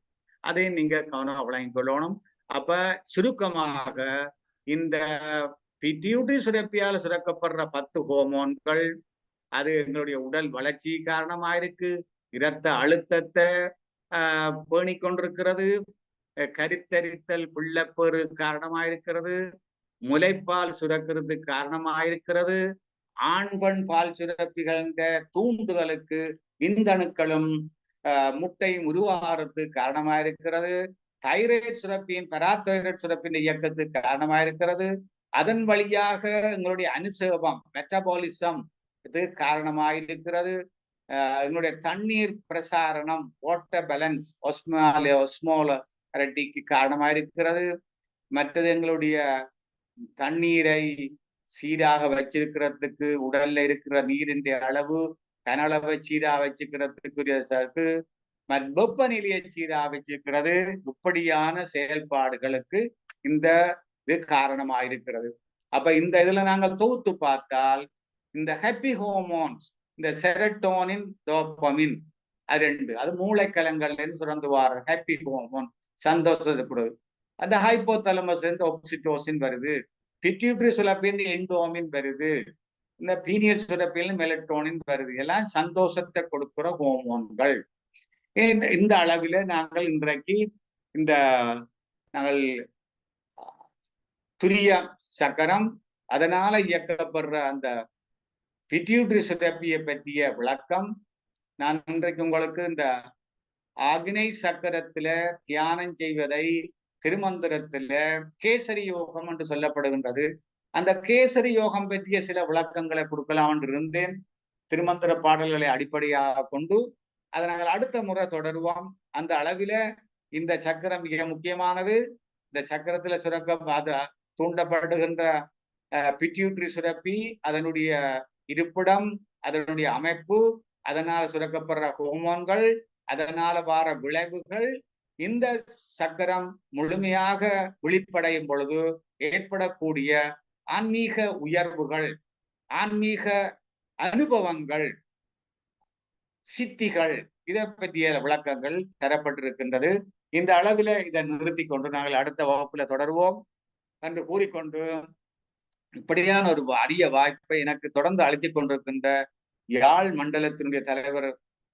அதை நீங்க கவனம் வழங்கிக் கொள்ளணும். அப்ப சுருக்கமாக இந்த பிட்யூட்டரி சுரப்பியால சுரக்கப்படுற 10 ஹோமோன்கள் அது எங்களுடைய உடல் வளர்ச்சி காரணமா இருக்கு, இரத்த அழுத்தத்தை பேணி கொண்டிருக்கிறது, கருத்தரித்தல் பிள்ளைப்பேறு காரணமா இருக்கிறது, முலைப்பால் சுரக்கிறது காரணமா இருக்கிறது, ஆண் பெண் பால் சுரப்பிகள் தூண்டுதலுக்கு விந்தணுக்களும் முட்டையும் உருவாகிறது காரணமா இருக்கிறது, தைராய்டு சுரப்பியின் பராதைராய்டு சுரப்பின் இயக்கத்துக்கு காரணமா இருக்கிறது, அதன் வழியாக எங்களுடைய அனுசேபம் மெட்டபாலிசம் இது காரணமாயிருக்கிறது, எங்களுடைய தண்ணீர் பிரசாரணம் வாட்டர் பேலன்ஸ் ஒஸ்மோலாரிட்டிக்கு காரணமாயிருக்கிறது, மற்றது எங்களுடைய தண்ணீரை சீராக வச்சிருக்கிறதுக்கு, உடல்ல இருக்கிற நீரின் அளவு கனளவை சீரா வச்சுக்கிறதுக்குரிய வெப்பநிலையை சீரா வச்சிருக்கிறது, இப்படியான செயல்பாடுகளுக்கு இந்த இது காரணமாயிருக்கிறது. அப்ப இந்த இதுல நாங்கள் தொகுத்து பார்த்தால் இந்த ஹாப்பி ஹோமோன்ஸ், இந்த செரட்டோனின், டோபமின், அது 2 அது மூளைக்கலங்கள்ல இருந்து சுரந்து வார ஹாப்பி ஹோமோன், சந்தோஷப்படுது. அந்த ஹைப்போதலமஸ் இருந்து ஆக்சிடோசின் வருது, பிட்யூட்டரி சுரப்பிலிருந்து எண்டோமின் வருது, இந்த பீனியல் சுரப்பிலிருந்து மெலட்டோனின் வருது. எல்லாம் சந்தோஷத்தை கொடுக்கிற ஹோமோன்கள். இந்த அளவில நாங்கள் இன்றைக்கு இந்த நாங்கள் துரிய சக்கரம் அதனால இயக்கப்படுற அந்த பிட்யூட்டரி சுரப்பியை பற்றிய விளக்கம் நான் இன்றைக்கு உங்களுக்கு இந்த ஆக்னை சக்கரத்துல தியானம் செய்வதை திருமந்திரத்துல கேசரி யோகம் என்று சொல்லப்படுகின்றது. அந்த கேசரி யோகம் பற்றிய சில விளக்கங்களை கொடுக்கலாம் என்று இருந்தேன், திருமந்திர பாடல்களை அடிப்படையாக கொண்டு. அதை நாங்கள் அடுத்த முறை தொடருவோம். அந்த அளவில இந்த சக்கரம் மிக முக்கியமானது. இந்த சக்கரத்துல சுரக்க தூண்டப்படுகின்ற பிட்யூட்டரி சுரப்பி, அதனுடைய இருப்பிடம், அதனுடைய அமைப்பு, அதனால சுரக்கப்படுற ஹோமோன்கள், அதனால வார விளைவுகள், இந்த சக்கரம் முழுமையாக விழிப்படையும் பொழுது ஏற்படக்கூடிய ஆன்மீக உயர்வுகள், ஆன்மீக அனுபவங்கள், சித்திகள், இதை பற்றிய விளக்கங்கள் தரப்பட்டிருக்கின்றது. இந்த அளவில இதை நிறுத்தி கொண்டு நாங்கள் அடுத்த வகுப்புல தொடருவோம் என்று கூறிக்கொண்டு, இப்படியான ஒரு அரிய வாய்ப்பை எனக்கு தொடர்ந்து அளித்துக் கொண்டிருக்கின்ற யாழ் மண்டலத்தினுடைய தலைவர்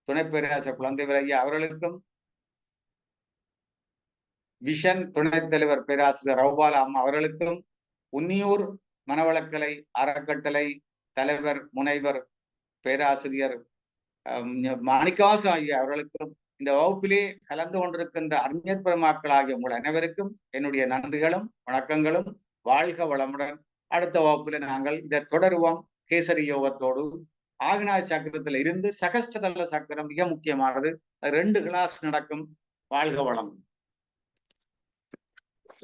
துணை பேராசிரியர் குழந்தைவேல் ஐயா அவர்களுக்கும், விஷன் துணைத் தலைவர் பேராசிரியர் ரவுபாலா அம்மா அவர்களுக்கும், உன்னியூர் மனவளக்கலை அறக்கட்டளை தலைவர் முனைவர் பேராசிரியர் மாணிக்காசு ஐயா அவர்களுக்கும், இந்த வகுப்பிலே கலந்து கொண்டிருக்கின்ற அறிஞர் பெருமக்கள் ஆகிய உங்கள் அனைவருக்கும் என்னுடைய நன்றிகளும் வணக்கங்களும். வாழ்க வளமுடன். அடுத்த வகுப்புல நாங்கள் இதை தொடருவோம். கேசரி யோகத்தோடு ஆக்னாய சக்கரத்துல இருந்து சகஸ்டதல சக்கரம் மிக முக்கியமானது. 2 கிளாஸ் நடக்கும். வாழ்க வளம்.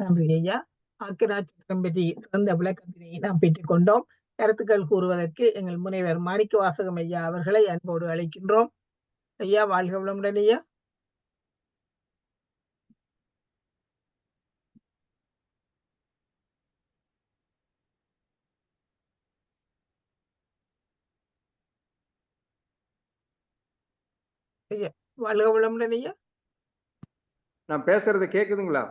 நன்றி ஐயா. ஆக்னாய சக்கரம் பற்றி சிறந்த விளக்கத்தினை நாம் பெற்றுக்கொண்டோம். கருத்துக்கள் கூறுவதற்கு எங்கள் முனைவர் மாணிக்க வாசகம் ஐயா அவர்களை அன்போடு அழைக்கின்றோம். ஐயா, வாழ்க வளமுடன் ஐயா. ஐயா, வாழ்க வளமுடன் ஐயா. நான் பேசுறது கேக்குதுங்களா?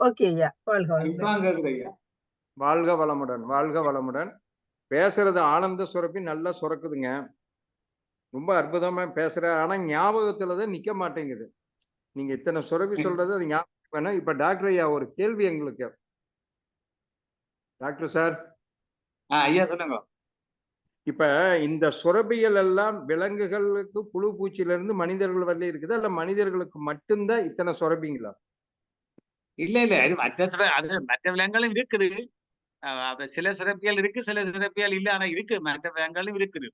ஓகே ஐயா, வாழ்க வளமுடன். வாழ்க வளமுடன், வாழ்க வளமுடன். பேசுறது ஆனந்த சுரப்பி நல்லா சுரக்குதுங்க, ரொம்ப அற்புதமா பேசுற. ஆனா ஞாபகத்துலதான் நிக்க மாட்டேங்குது. நீங்க இத்தனை சுரபி சொல்றது அது ஞாபகம் வேணும். இப்ப டாக்டர் ஐயா ஒரு கேள்வி எங்களுக்கு. டாக்டர் சார், ஐயா சொல்லுங்க. இப்ப இந்த சுரபிகள் எல்லாம் விலங்குகளுக்கு புழு பூச்சியில இருந்து மனிதர்கள் வரல இருக்குதா இல்ல மனிதர்களுக்கு மட்டும்தான் இத்தனை சுரபிங்களா? இல்ல அது மற்ற விலங்குகளும் இருக்குது. சில சுரப்பிகள் இருக்கு, சில சுரப்பிகள் இல்ல. ஆனா இருக்கு, மற்ற விலங்குகளும் இருக்குது.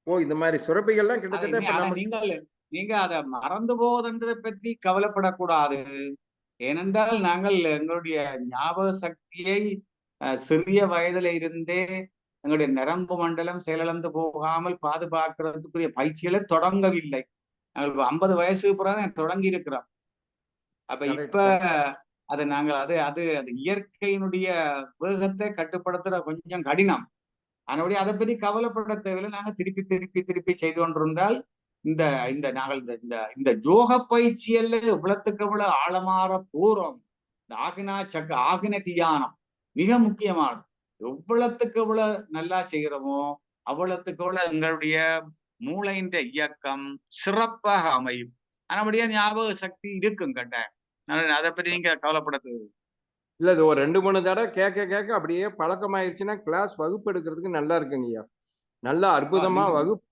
இந்த மாதிரி சுரப்பிகள்லாம் கிட்டத்தட்ட இப்ப நம்ம நீங்க அதை மறந்து போவதுன்றதை பற்றி கவலைப்படக்கூடாது. ஏனென்றால் நாங்கள் எங்களுடைய ஞாபக சக்தியை சிறிய வயதுல இருந்தே எங்களுடைய நரம்பு மண்டலம் செயலிழந்து போகாமல் பாதுகாக்கிறதுக்குரிய பயிற்சிகளை தொடங்கவில்லை. நாங்கள் 50 வயசுக்கு பிறகு தொடங்கி இருக்கிறோம். அப்ப இப்ப அது நாங்கள் அது இயற்கையினுடைய வேகத்தை கட்டுப்படுத்துற கொஞ்சம் கடினம். அதனுடைய அதை பற்றி கவலைப்பட தேவையில்லை. நாங்க திருப்பி செய்து கொண்டிருந்தால் நாங்கள் இந்த யோக பயிற்சியல்ல இவ்வளத்துக்கு எவ்வளவு ஆழமாற போறோம். இந்த ஆகின தியானம் மிக முக்கியமானது. எவ்வளத்துக்கு எவ்வளவு நல்லா செய்கிறோமோ அவ்வளவுக்கு எவ்வளவு எங்களுடைய மூளையின் இயக்கம் சிறப்பாக அமையும். நம்முடைய ஞாபக சக்தி இருக்கும் கட்டாயம். அதை பற்றி நீங்க கவலைப்பட தேவையில்லை. இல்ல இது ஒரு 2-3 தடவை கேட்க அப்படியே பழக்கமாயிருச்சுன்னா கிளாஸ் வகுப்பு எடுக்கிறதுக்கு நல்லா இருக்குங்கய்யா. நல்லா அற்புதமா வகுப்பு.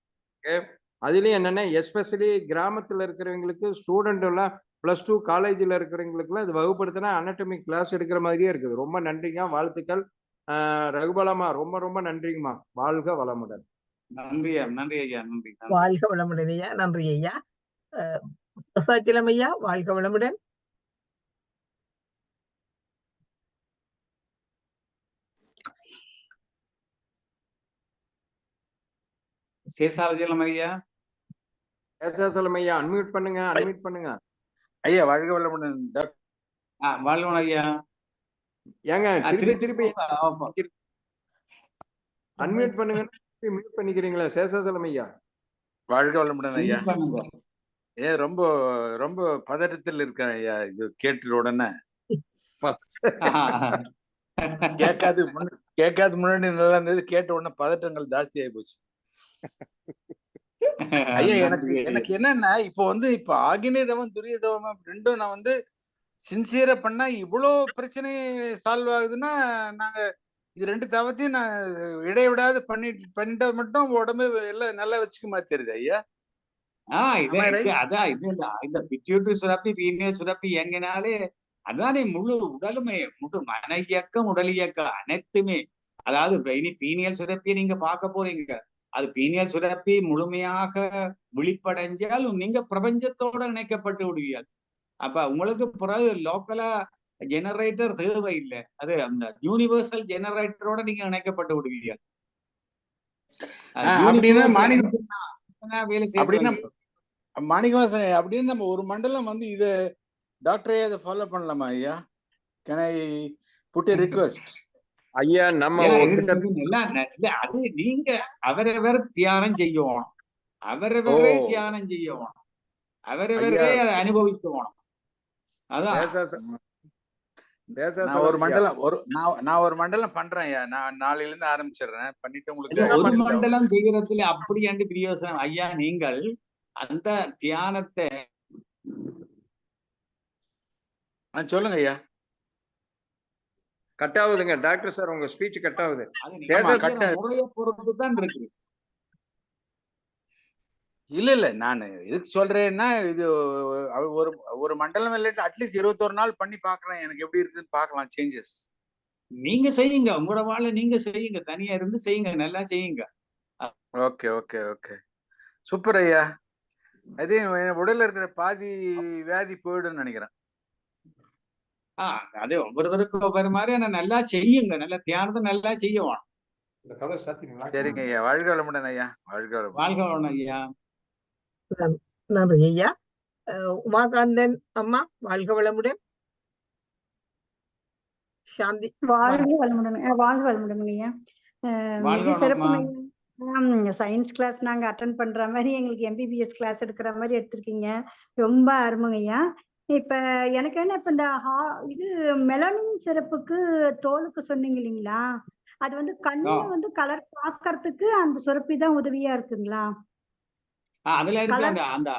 அதுலயும் என்னன்னா எஸ்பெஷலி கிராமத்துல இருக்கிறவங்களுக்கு ஸ்டூடெண்ட் எல்லாம் +2 காலேஜ்ல இருக்கிறவங்களுக்குலாம் இது வகுப்படுத்தினா அனட்டமிக் கிளாஸ் எடுக்கிற மாதிரியே இருக்குது. ரொம்ப நன்றிங்க, வாழ்த்துக்கள். ரகுபலமா ரொம்ப நன்றிங்கம்மா. வாழ்க வளமுடன். நன்றி ஐயா. நன்றி. வாழ்க வளமுடன் ஐயா. நன்றி ஐயா. ஐயா வாழ்க வளமுடன். சேஷாச்சலம் ஐயா. சேஷாச்சலம் ஐயா அன்மியூட் பண்ணுங்க. ஐயா வாழ்க வளமுடன். வாழ்வன் ஐயா. ஏங்க திருப்பி அன்மியூட் பண்ணுங்க. மியூட் பண்ணிக்கிறீங்களா சேஷாச்சலம் ஐயா? வாழ்க வளமுடன் ஐயா. ரொம்ப ரொம்ப பதட்டத்தில் இருக்கேன் ஐயா. இது கேட்ட உடனே கேட்காது முன்னாடி நல்லா இருந்தது, கேட்ட உடனே பதட்டங்கள் ஜாஸ்தி ஆகி போச்சு ஐயா. எனக்கு என்னன்னா இப்ப ஆகினேதவம் துரியதவம் ரெண்டும் நான் சின்சியரா பண்ணா இவ்வளோ பிரச்சனை சால்வ் ஆகுதுன்னா, நாங்க இது 2 தவத்தையும் நான் இடைவிடாது பண்ணிட்டா மட்டும் உடம்பு எல்லாம் நல்லா வச்சுக்குமா தெரியுது ஐயா? அதான் இந்த பிட்யூட்டரி சுரப்பி பீனியல் சுரப்பி இயங்கினாலே அதானே முழு உடலுமே, முழு மன இயக்கம் உடல் இயக்கம் அனைத்துமே. அதாவது இனி பீனியல் சுரப்பியை நீங்க பார்க்க போறீங்க. அது பீனியல் சுரப்பி முழுமையாக விழிப்படைஞ்சால் நீங்க பிரபஞ்சத்தோட இணைக்கப்பட்டு விடுவீர்கள். அப்ப உங்களுக்கு பிறகு லோக்கலா ஜெனரேட்டர் தேவையில்லை. அது அந்த யூனிவர்சல் ஜெனரேட்டரோட நீங்க இணைக்கப்பட்டு விடுவீர்கள். மாணிக்கவாசன் அப்படின்னு நம்ம ஒரு மண்டலம் இத டாக்டரே அதை ஃபாலோ பண்ணலாமா ஐயா? Can I put a request? ஐயா நம்ம அது நீங்க அவரவர் தியானம் செய்யணும், அவரவரே தியானம் செய்யணும், அவரவரே அதை அனுபவிக்கணும். அதான் நான் ஒரு மண்டலம் பண்றேன் ஐயா. நான் நாளையில இருந்து ஆரம்பிச்சிடுறேன். பண்ணிட்டு உங்களுக்கு ஒரு மண்டலம் செய்யறதுல அப்படியாண்டு பிரியோசனம் ஐயா. நீங்கள் அந்த தியானத்தை சொல்லுங்க ஐயா. கட் ஆகுதுங்க டாக்டர் சார், உங்க ஸ்பீச் கட் ஆகுது. முறையை பொறுத்து தான் இருக்கு. இல்ல நான் எதுக்கு சொல்றேன்னா, இது ஒரு மண்டலம் இல்லாட்டி அட்லீஸ்ட் 21 நாள் பண்ணி பாக்குறேன். எனக்கு எப்படி இருக்குன்னு பாக்கலாம் சேஞ்சஸ். நீங்க செய்யுங்க, உங்களோட வாழ நீங்க செய்யுங்க, தனியா இருந்து செய்யுங்க, நல்லா செய்யுங்க. ஓகே சூப்பர் ஐயா. அதே உடல்ல இருக்கிற பாதி வியாதி போயிடும்னு நினைக்கிறேன். அது ஒவ்வொருத்தருக்கும் ஒவ்வொரு மாதிரி. நல்லா செய்யுங்க, நல்லா தியானத்தை நல்லா செய்யணும். சரிங்க ஐயா. வாழ்க வளமுடன் ஐயா. வாழ்க வளமுடன் ஐயா. நன்றி ஐயா. உமாகாந்தன் அம்மா வாழ்க வளமுடன். சாந்தி வாழ்க வளமுடன். வாழ்க வளமுடன் ஐயா. மிக சிறப்பு. சயின்ஸ் கிளாஸ் நாங்க அட்டென்ட் பண்ற மாதிரி எங்களுக்கு MBBS கிளாஸ் எடுக்கிற மாதிரி எடுத்திருக்கீங்க. ரொம்ப அருமைங்க ஐயா. இப்ப எனக்கு என்ன, இப்ப இந்த இது மெலனின் சிறப்புக்கு தோலுக்கு சொன்னீங்க இல்லைங்களா? அது கண்ணு கலர் பாக்குறதுக்கு அந்த சுரப்பி தான் உதவியா இருக்குங்களா? அதுல இருக்கு கலர் அந்த அந்த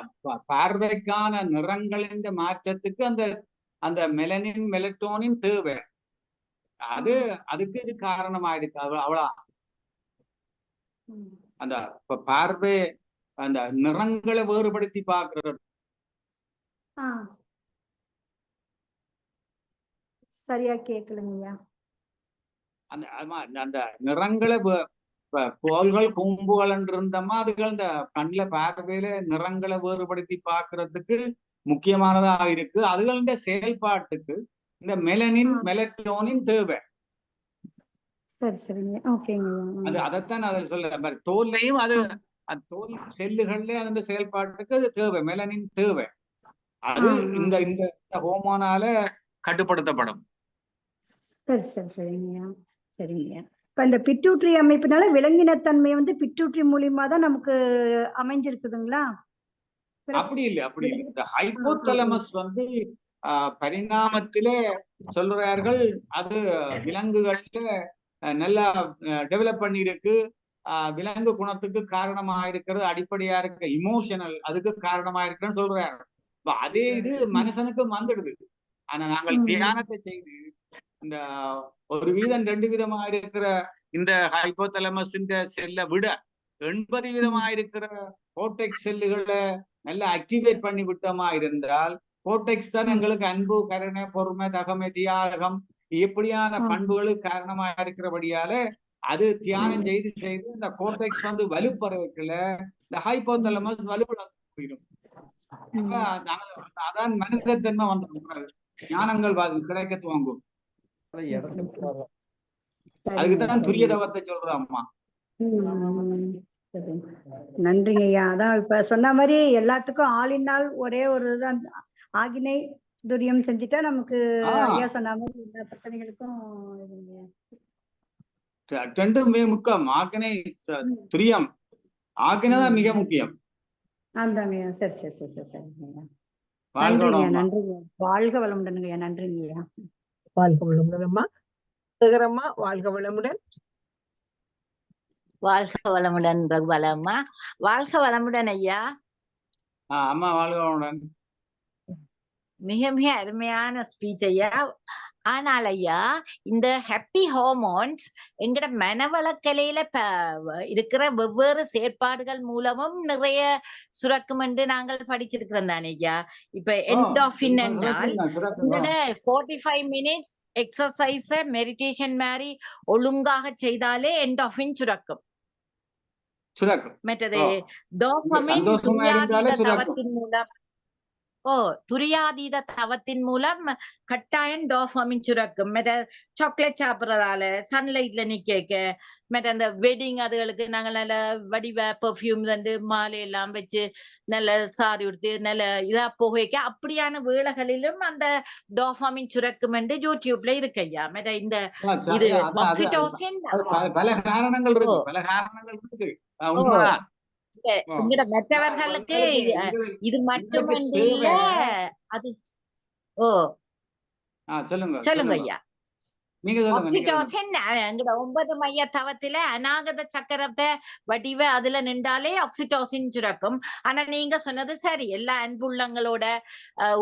பார்வைக்கான நிறங்களின் மாற்றத்துக்கு அந்த அந்த மெலனின் மெலட்டோனின் தேவை. அது அதுக்கு இது காரணமா இருக்கு. அவ்வளவு அந்த பார்வை அந்த நிறங்களை வேறுபடுத்தி பார்க்கிறது. சரியா கேட்கலங்கய்யா. அந்த அந்த நிறங்களை கோள்கள் கூம்புகள் இருந்தமா அதுகள் இந்த கண்ணுல பார்வையில நிறங்களை வேறுபடுத்தி பார்க்கறதுக்கு முக்கியமானதா இருக்கு. அதுகள செயல்பாட்டுக்கு இந்த மெலனின் மெலட்டோனின் தேவை. சரி சரிங்க, ஓகேங்க. அது அதைத்தான் அதில் சொல்ல தோல்லையும் அது தோல் செல்லுகள்ல அதோட செயல்பாட்டுக்கு அது தேவை, மெலனின் தேவை. அது இந்த இந்த ஹோமோனால கட்டுப்படுத்தப்படும். சரி சரி சரிங்கய்யா, சரிங்கய்யா. இப்ப இந்த பிட்யூட்ரி அமைப்பினால விலங்கினத்தன்மை வந்து பிட்யூட்ரி மூலியமா தான் நமக்கு அமைஞ்சிருக்குதுங்களா? அப்படி இல்லை, அப்படி இல்லை. இந்த ஹைப்போதலமஸ் வந்து பரிணாமத்திலே சொல்றார்கள் அது விலங்குகள்ல நல்லா டெவலப் பண்ணி இருக்கு. விலங்கு குணத்துக்கு காரணமா இருக்கிறது அடிப்படையா இருக்க இமோஷனல் அதுக்கு காரணமா இருக்குன்னு சொல்றாரு. அதே இது மனுஷனுக்கு வந்துடுது. ஆனா நாங்கள் தியானத்தை செய்து இந்த ஒரு வீதம் 2 விதமா இருக்கிற இந்த ஹைப்போதலமஸ் செல்லை விட 80 விதமா இருக்கிற கோர்டெக்ஸ் செல்லுகளை நல்லா ஆக்டிவேட் பண்ணி விட்டோமா இருந்தால் கோர்டெக்ஸ் தான் எங்களுக்கு அன்பு, கருணை, பொறுமை, தகமை, தியாகம் இப்படியான பண்புகளுக்கு காரணமா இருக்கிறபடியால அது தியானம் செய்து செய்து இந்த கோர்டெக்ஸ் வந்து வலுப்பறவைக்குள்ள இந்த ஹைப்போதலமஸ் வலுவிழந்து போயிடும். அதான் மனிதத்தன்மை வந்து ஞானங்கள் கிடைக்க துவங்கும். அதுக்குதான் துரிய தவத்தை சொல்ற அம்மா. நன்றிங்க ஐயா. அதான் இப்ப சொன்ன மாதிரி எல்லாத்துக்கும் ஆளினால் ஒரே ஒரு தான் ஆகினை துரியம் செஞ்சுட்டா நமக்கு ஐயா சொன்ன மாதிரி எல்லா பிரச்சனைகளுக்கும் ரெண்டுமே முக்கியம். ஆகினை துரியம் ஆகினை தான் மிக முக்கியம். அந்தாங்கய்யா. சரி சரி சரி சரி சரிங்கய்யா. நன்றிங்க நன்றிங்க. வாழ்க வளமுடனுங்கய்யா. நன்றிங்கய்யா. வாழ்க வளமுடன்மா. வாழ்க வளமுடன். வாழ்க வளமுடன் பகவலம்மா. வாழ்க வளமுடன் ஐயா. அம்மா வாழ்க வளமுடன். மிக மிக அருமையான ஸ்பீச் ஐயா. ஆனால் ஐயா இந்த ஹாப்பி ஹார்மோன்ஸ் எங்கட மனவளக்கலையில இருக்கிற வெவ்வேறு செயற்பாடுகள் மூலமும் நிறைய சுரக்கும் என்று நாங்கள் படிச்சிருக்கிறோம் தானே ஐயா. இப்ப என்டார்பின் என்றால் 45 மினிட்ஸ் எக்ஸசைஸ் மெடிடேஷன் மாதிரி ஒழுங்காக செய்தாலே என்டார்பின் சுரக்கும். மற்றது டோபமைன் தவத்தின் மூலம் துரியாதீத தவத்தின் மூலம் கட்டாயம் டோபமைன் சுரக்கும். சாக்லேட் சாப்பிடறதால சன்லைட்ல நிக்க மற்ற அந்த வெட்டிங் அதுகளுக்கு நாங்கள் நல்ல வடிவ பெர்ஃப்யூம் தண்டு மாலை எல்லாம் வச்சு நல்ல சாரி உடுத்து நல்ல இதா புகைக்க அப்படியான வேளைகளிலும் அந்த டோபமைன் சுரக்கும் என்று யூடியூப்ல இருக்கு ஐயா. மற்ற இந்த இது ஆக்சிடோசின் பல காரணங்கள் இருக்கு. மற்றவர்களுக்கு இது மட்டுமன்றி இல்ல அது சொல்லுங்க ஐயா. ஆக்சிடோசின் 9 மைய தவத்தில அநாகத சக்கரத்தை வடிவ அதுல நின்றாலே ஆக்சிடோசின் சுரக்கும். ஆனா நீங்க சொன்னது சரி, எல்லா அன்புள்ளங்களோட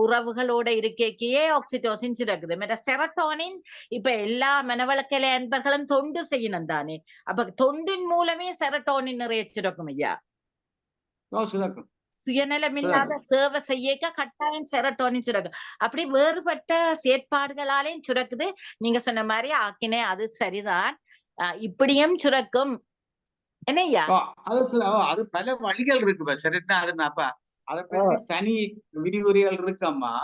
உறவுகளோட இருக்கையே ஆக்சிடோசின் சுரக்குது. மற்ற செரட்டோனின் இப்ப எல்லா மனவளக்கலை அன்பர்களும் தொண்டு செய்யணும் தானே, அப்ப தொண்டின் மூலமே செரட்டோனின் நிறைய சுரக்கும் ஐயா. சுயநலமில்லாத சேவை செய்ய கட்டாயம் செரட்டோனின் சுரக்கும். அப்படி வேறுபட்ட செயற்பாடுகளாலையும் சுரக்குது. நீங்க சொன்ன மாதிரி ஆக்கினே அது சரிதான், இப்படியும் சுரக்கும் என்னையா. அது பல வழிகள் இருக்கு செரட்டா. அதை பற்றி தனி விரிவுரைகள் இருக்கம்மா.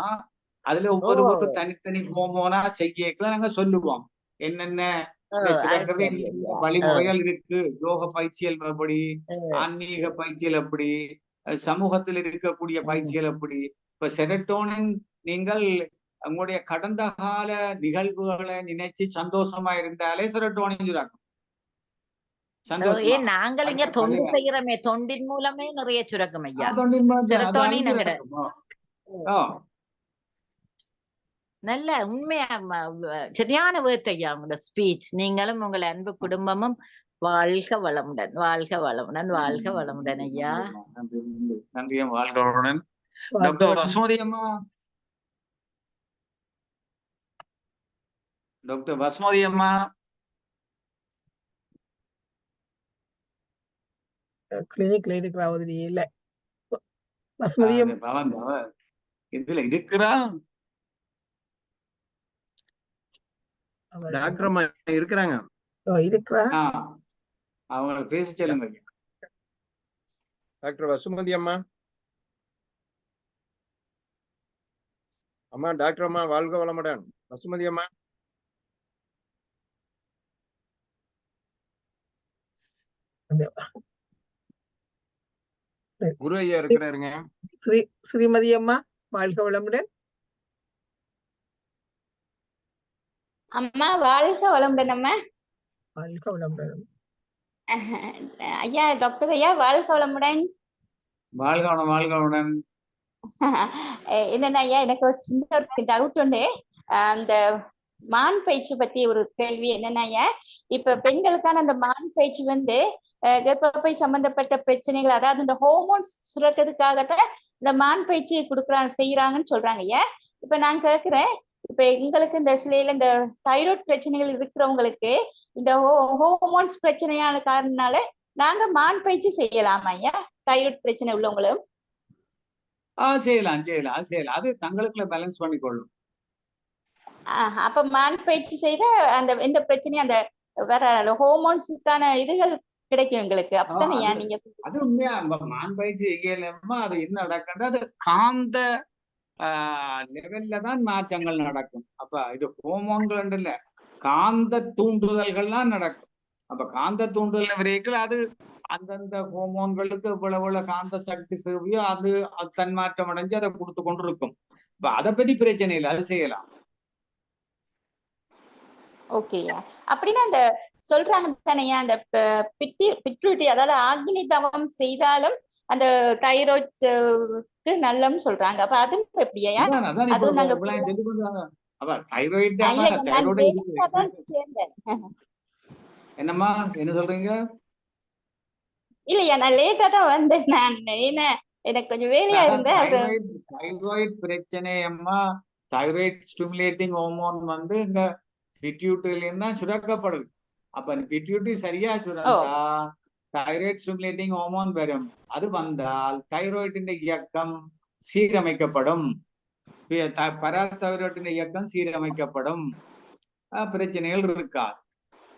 அதுல ஒவ்வொரு தனித்தனி ஹோமோனா செய்யலாம் நாங்க சொல்லுவோம். என்னென்ன வழிமுறைகள் இருக்கு. யோக பயிற்சிகள் எப்படி, ஆன்மீக பயிற்சிகள் எப்படி, சமூகத்தில் இருக்கக்கூடிய பயிற்சிகள் எப்படி. இப்ப செரட்டோனின் நீங்கள் உங்களுடைய கடந்த கால நிகழ்வுகளை நினைச்சு சந்தோஷமா இருந்தாலே செரட்டோனின் சுரக்கும். நாங்கள் இங்க தொண்டு செய்யறமே, தொண்டின் மூலமே நிறைய சுரக்கும் ஐயா. நல்ல உண்மையா சரியான வேர்ட் ஐயா உங்களோட ஸ்பீச். நீங்களும் உங்களை அன்பு குடும்பமும் வாழ்க வளமுடன், வாழ்க வளமுடன், வாழ்க வளமுடன் ஐயா. நன்றி நன்றி நன்றி வாழ்க வளமுடன். டாக்டர் வசுமதி அம்மா, டாக்டர் வசுமதி அம்மா, கிளினிக்ல இருக்கிற அவதி இல்ல. வசுமதியம் பவன் இதுல இருக்கிறா டாக்டர் அம்மா இருக்கிறாங்க. இருக்கிறா. அவங்களை பேச சொல்லுங்க. டாக்டர் வசுமதி அம்மா, அம்மா டாக்டர் அம்மா வாழ்க வளமுடன். வசுமதி அம்மா, குரு ஐயா இருக்கிறாருங்க. ஸ்ரீமதி அம்மா வாழ்க வளமுடன். அம்மா வாழ்க வளமுடன். அம்மா வாழ்க வளமுடன். ஐயா டாக்டர் ஐயா வாழ்க வளமுடன். வாழ்க வளம், வாழ்க வளமுடன். என்னன்னா ஐயா எனக்கு ஒரு சின்ன ஒரு டவுட் உண்டு. அந்த மான் பயிற்சி பத்தி ஒரு கேள்வி என்னன்னா ஐயா, இப்ப பெண்களுக்கான அந்த மான் பயிற்சி வந்து கர்ப்பப்பை சம்பந்தப்பட்ட பிரச்சனைகள், அதாவது இந்த ஹோமோன்ஸ் சுரக்கிறதுக்காகத்தான் இந்த மான் பயிற்சி செய்யறாங்கன்னு சொல்றாங்க ஐயா. இப்ப நான் கேக்குறேன், இப்ப எங்களுக்கு இந்த சிலையில இந்த தைராய்டு பிரச்சனைகள் இருக்கிறவங்களுக்கு இந்த ஹோமோன்ஸ் பிரச்சனையான காரணனால நாங்க மான் பயிற்சி செய்யலாமா ஐயா? தைராய்டு பிரச்சனை உள்ளவங்களும் செய்யலாம் செய்யலாம் செய்யலாம். அது தங்களுக்குள்ள பேலன்ஸ் பண்ணிக்கொள்ளும். அப்ப மான் பயிற்சி செய்த அந்த எந்த பிரச்சனையும் அந்த வேற ஹோமோன்ஸுக்கான இதுகள் கிடைக்கும் எங்களுக்கு. அப்படித்தானே நீங்க? அது உண்மையா மான் பயிற்சி செய்யலாமா? அது என்ன நடக்குது? அது காந்த லெவல்ல தான் மாற்றங்கள் நடக்கும். அப்ப இது ஹோமோன்கள் இல்ல, காந்த தூண்டுதல்கள்லாம் நடக்கும். அப்ப காந்த தூண்டுதல் வரைக்கும் அது அந்தந்த ஹோமோன்களுக்கு இவ்வளவு காந்த சக்தி சேவையோ அது தன்மாற்றம் அடைஞ்சு அதை கொடுத்து கொண்டு இருக்கும். இப்ப அதை பத்தி பிரச்சனை இல்லை, அது செய்யலாம். ஓகேயா. அப்படின்னா அந்த சொல்றாங்க தானையா, அந்த பிட்ரூட்டி அதாவது ஆக்னி தவம் செய்தாலும் அந்த தைராய்டுக்கு நல்லன்னு சொல்றாங்க. அப்ப அது எப்படியா? அது நாங்க என்னம்மா என்ன சொல்றீங்க? இல்லையா, நான் லேட்டா தான் வந்தேன். நான் என்ன எனக்கு கொஞ்சம் வேலையா இருந்தேன். தைராய்டு பிரச்சனை அம்மா, தைராய்டு ஸ்டிமுலேட்டிங் ஹார்மோன் வந்து இந்த பிட்யூட்டரியில தான் சுரக்கப்படுது. அப்ப பிட்யூட்டரி சரியா சுரந்தா தைராய்டு ஸ்டிமுலேட்டிங் ஹார்மோன் வரும். அது வந்தால் தைராய்டின் இயக்கம் சீரமைக்கப்படும், பராதைராய்டின் இயக்கம் சீரமைக்கப்படும், பிரச்சனைகள் இருக்காது.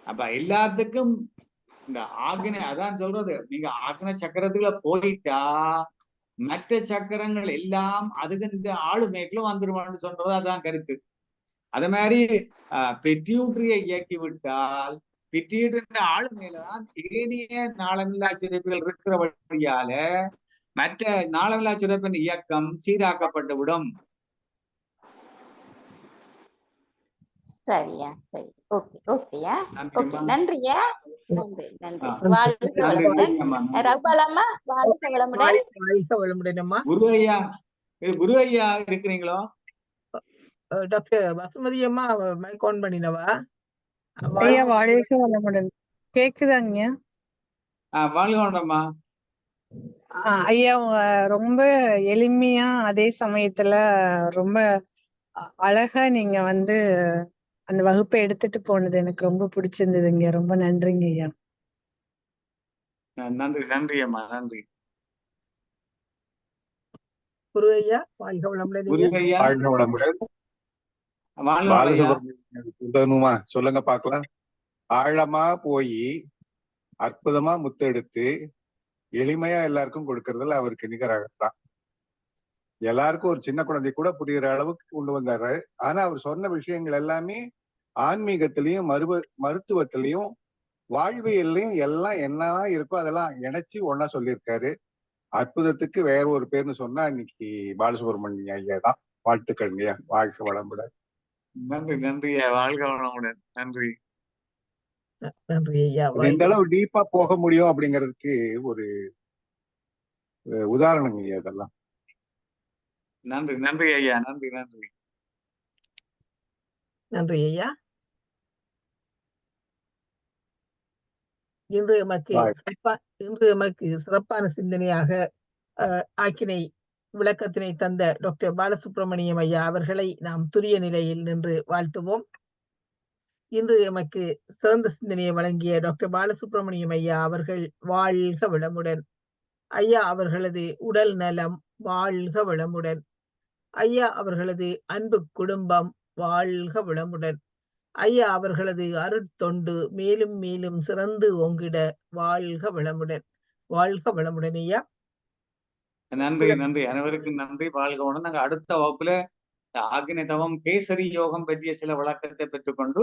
அப்ப எல்லாத்துக்கும் இந்த ஆக்னி, அதான் சொல்றது, நீங்க ஆக்ன சக்கரத்துல போயிட்டா மற்ற சக்கரங்கள் எல்லாம் அதுக்கு இந்த ஆளுமைக்குள்ள வந்துருவான்னு சொல்றது அதான் கருத்து. அதே மாதிரி பிட்யூட்டரியை இயக்கி விட்டால் பிட்யூட்டரி ஆளுமையில்தான் ஏனைய நாளமில்லா சுரப்பிகள் இருக்கிற வழியால மற்ற நாளமில்லா சுரப்பின் இயக்கம் சீராக்கப்பட்டு விடும். சரியா? சரி, ஓகே ஓகேயா, ஓகே, நன்றியா, நன்றி நன்றி. வாழ்க வளமுடன். ரகுபாலம்மா வாழ்க வளமுடன். வாழ்க வளமுடன் அம்மா. குரு ஐயா, குரு ஐயா இருக்கிறீங்களோ? டாக்டர் வசுமதி அம்மா மைக் ஆன் பண்ணினவா? ஐயா வாழ்க வளமுடன். கேக்குதாங்க? வாழ்க வளமுடன்மா. ஐயா ரொம்ப எளிமையா அதே சமயத்துல ரொம்ப அழகா நீங்க வந்து அந்த வகுப்பை எடுத்துட்டு போனது எனக்கு ரொம்ப பிடிச்சிருந்ததுங்க. ரொம்ப நன்றிங்க ஐயா. நன்றி நன்றி அம்மா, நன்றி. குரு ஐயா வாழ்க வளமுடன். குரு ஐயா வாழ்க வளமுடன். பாலசுப்ரமணியனுமா சொல்லுங்க பாக்கலாம். ஆழமா போய் அற்புதமா முத்தெடுத்து எளிமையா எல்லாருக்கும் கொடுக்கறதுல அவருக்கு நிகராகத்தான். எல்லாருக்கும் ஒரு சின்ன குழந்தை கூட புரியுற அளவுக்கு கொண்டு வந்தாரு. ஆனா அவர் சொன்ன விஷயங்கள் எல்லாமே ஆன்மீகத்திலையும் மருத்துவத்திலையும் வாழ்வியல்லையும் எல்லாம் என்னதான் இருக்கோ அதெல்லாம் இணைச்சு ஒன்னா சொல்லியிருக்காரு. அற்புதத்துக்கு வேற ஒரு பேர்னு சொன்னா இன்னைக்கு பாலசுப்ரமணிய ஐயா தான். வாழ்த்துக்கள்ங்கய்யா. வாழ்க வளமுடன். நன்றி நன்றி ஐயா, வாழ்க வளமுடன். நன்றி நன்றி ஐயா. எந்த அளவு டீப்பா போக முடியும் அப்படிங்கிறதுக்கு ஒரு உதாரணம் ஐயா இதெல்லாம். நன்றி நன்றி ஐயா, நன்றி நன்றி நன்றி ஐயா. இன்று எமக்கு சிறப்பான சிந்தனையாக ஆக்கினை விளக்கத்தினை தந்த டாக்டர் பாலசுப்ரமணியம் ஐயா அவர்களை நாம் துரிய நிலையில் நின்று வாழ்த்துவோம். இன்று எமக்கு சிறந்த சிந்தனையை வழங்கிய டாக்டர் பாலசுப்ரமணியம் ஐயா அவர்கள் வாழ்க வளமுடன். ஐயா அவர்களது உடல் நலம் வாழ்க வளமுடன். ஐயா அவர்களது அன்பு குடும்பம் வாழ்க வளமுடன். ஐயா அவர்களது அருட்தொண்டு மேலும் மேலும் சிறந்து ஓங்கிட வாழ்க வளமுடன். வாழ்க வளமுடன் ஐயா. நன்றி நன்றி, அனைவருக்கும் நன்றி. வாழ்க வளமுடன். நாங்க அடுத்த வகுப்புல ஆக்ஞை தவம் கேசரி யோகம் பற்றிய சில விளக்கத்தை பெற்றுக்கொண்டு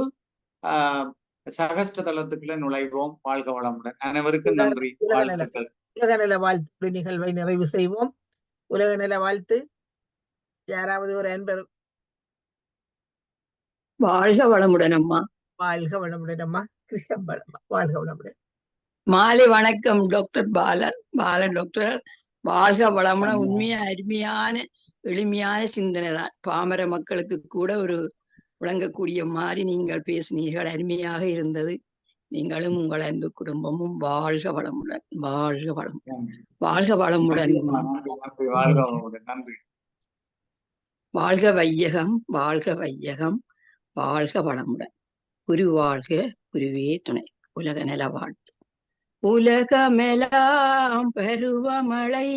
சகஸ்ட தளத்துக்குள்ள நுழைவோம். வாழ்க வளமுடன். அனைவருக்கும் நன்றி, வாழ்த்துக்கள். உலக நல வாழ்த்து நிகழ்வை நிறைவு செய்வோம். உலக நல வாழ்த்து யாராவது ஒரு அன்பர்? வாழ்க வளமுடன் அம்மா. வாழ்க வளமுடன் அம்மா. கிருஷ்ணம்பலம்மா வாழ்க வளமுடன். மாலை வணக்கம் டாக்டர் பாலன் டாக்டர். வாழ்க வளமுடன். உண்மையா அருமையான எளிமையான சிந்தனை தான். பாமர மக்களுக்கு கூட ஒரு விளங்கக்கூடிய மாதிரி நீங்கள் பேசினீர்கள். அருமையாக இருந்தது. நீங்களும் உங்கள் அன்பு குடும்பமும் வாழ்க வளமுடன். வாழ்க வளமுடன். வாழ்க வளமுடன். நன்றி. வாழ்க வையகம், வாழ்க வையகம், வாழ்க வளமுடன். குரு வாழ்க, குருவே துணை. உலக நல வாழ்த்து. உலகமெல்லாம் பருவமழை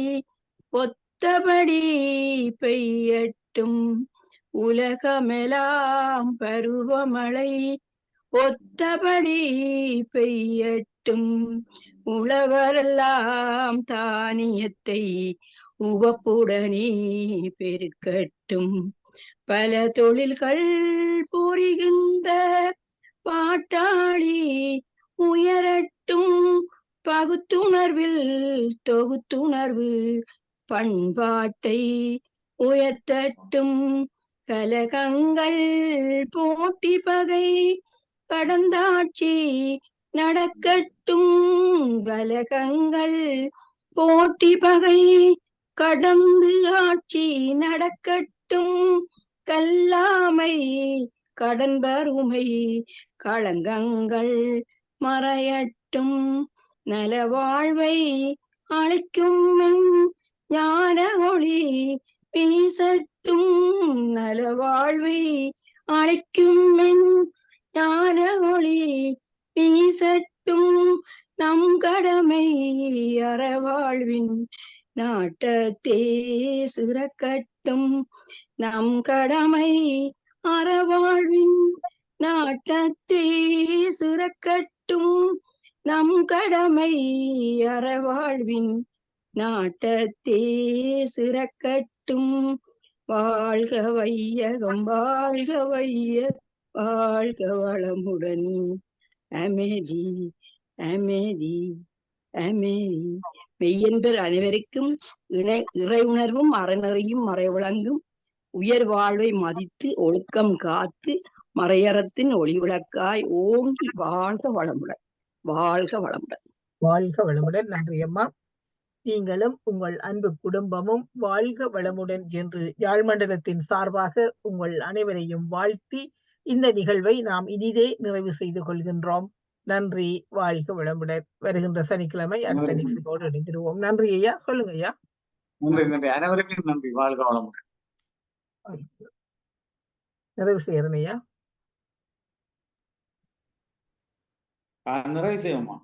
ஒத்தபடி பெய்யட்டும். உலகமெல்லாம் பருவமழை ஒத்தபடி பெய்யட்டும். உழவரெல்லாம் தானியத்தை உவப்புடனே பெருக்கட்டும். பல தொழில்கள் புரிகின்ற பாட்டாளி உயரட்டும். பகுத்துணர்வில் தொகுத்துணர்வு பண்பாட்டை உயர்த்தட்டும். கலகங்கள் போட்டி பகை கடந்தாட்சி நடக்கட்டும். கலகங்கள் போட்டி பகை கடந்து ஆட்சி நடக்கட்டும். கல்லாமை கடன் வறுமை களங்கங்கள் மறையட்டும். நல வாழ்வை அளிக்கும் ஞான ஒளி வீசட்டும். நல வாழ்வை அளிக்கும் ஞான ஒளி வீசட்டும். நம் கடமை அறவாழ்வின் நாட்டத்தே சிறக்கட்டும். நம் கடமை அறவாழ்வின் நாட்டத்தே சிறக்கட்டும். நம் கடமை அறவாழ்வின் நாட்டத்தே சிறக்கட்டும். வாழ்க வையகம், வாழ்க வைய, வாழ்க வளமுடன். அமைதி அமைதி அமைதி. மெய்யன்பர் அனைவருக்கும் இறை உணர்வும் அறநெறியும் மறைவிளங்கும் உயர் வாழ்வை மதித்து ஒழுக்கம் காத்து மறையறத்தின் ஒளி விளக்காய் ஓங்கி வாழ்க வளமுடன். வாழ்க வளமுடன். வாழ்க வளமுடன். நன்றி அம்மா. நீங்களும் உங்கள் அன்பு குடும்பமும் வாழ்க வளமுடன் என்று யாழ் மண்டலத்தின் சார்பாக உங்கள் அனைவரையும் வாழ்த்தி இந்த நிகழ்வை நாம் இனிதே நிறைவு செய்து கொள்கின்றோம். நன்றி. வாழ்க வளமுடன். வருகின்ற சனிக்கிழமை அடுத்த நிகழ்வோடு இணைந்திருவோம். நன்றி ஐயா. சொல்லுங்க ஐயா. நன்றி நன்றி, அனைவருக்கும் நன்றி. வாழ்க வளமுடன். நிறைவு செய்யறேன் ஐயா. நிறைவு செய்வோமா?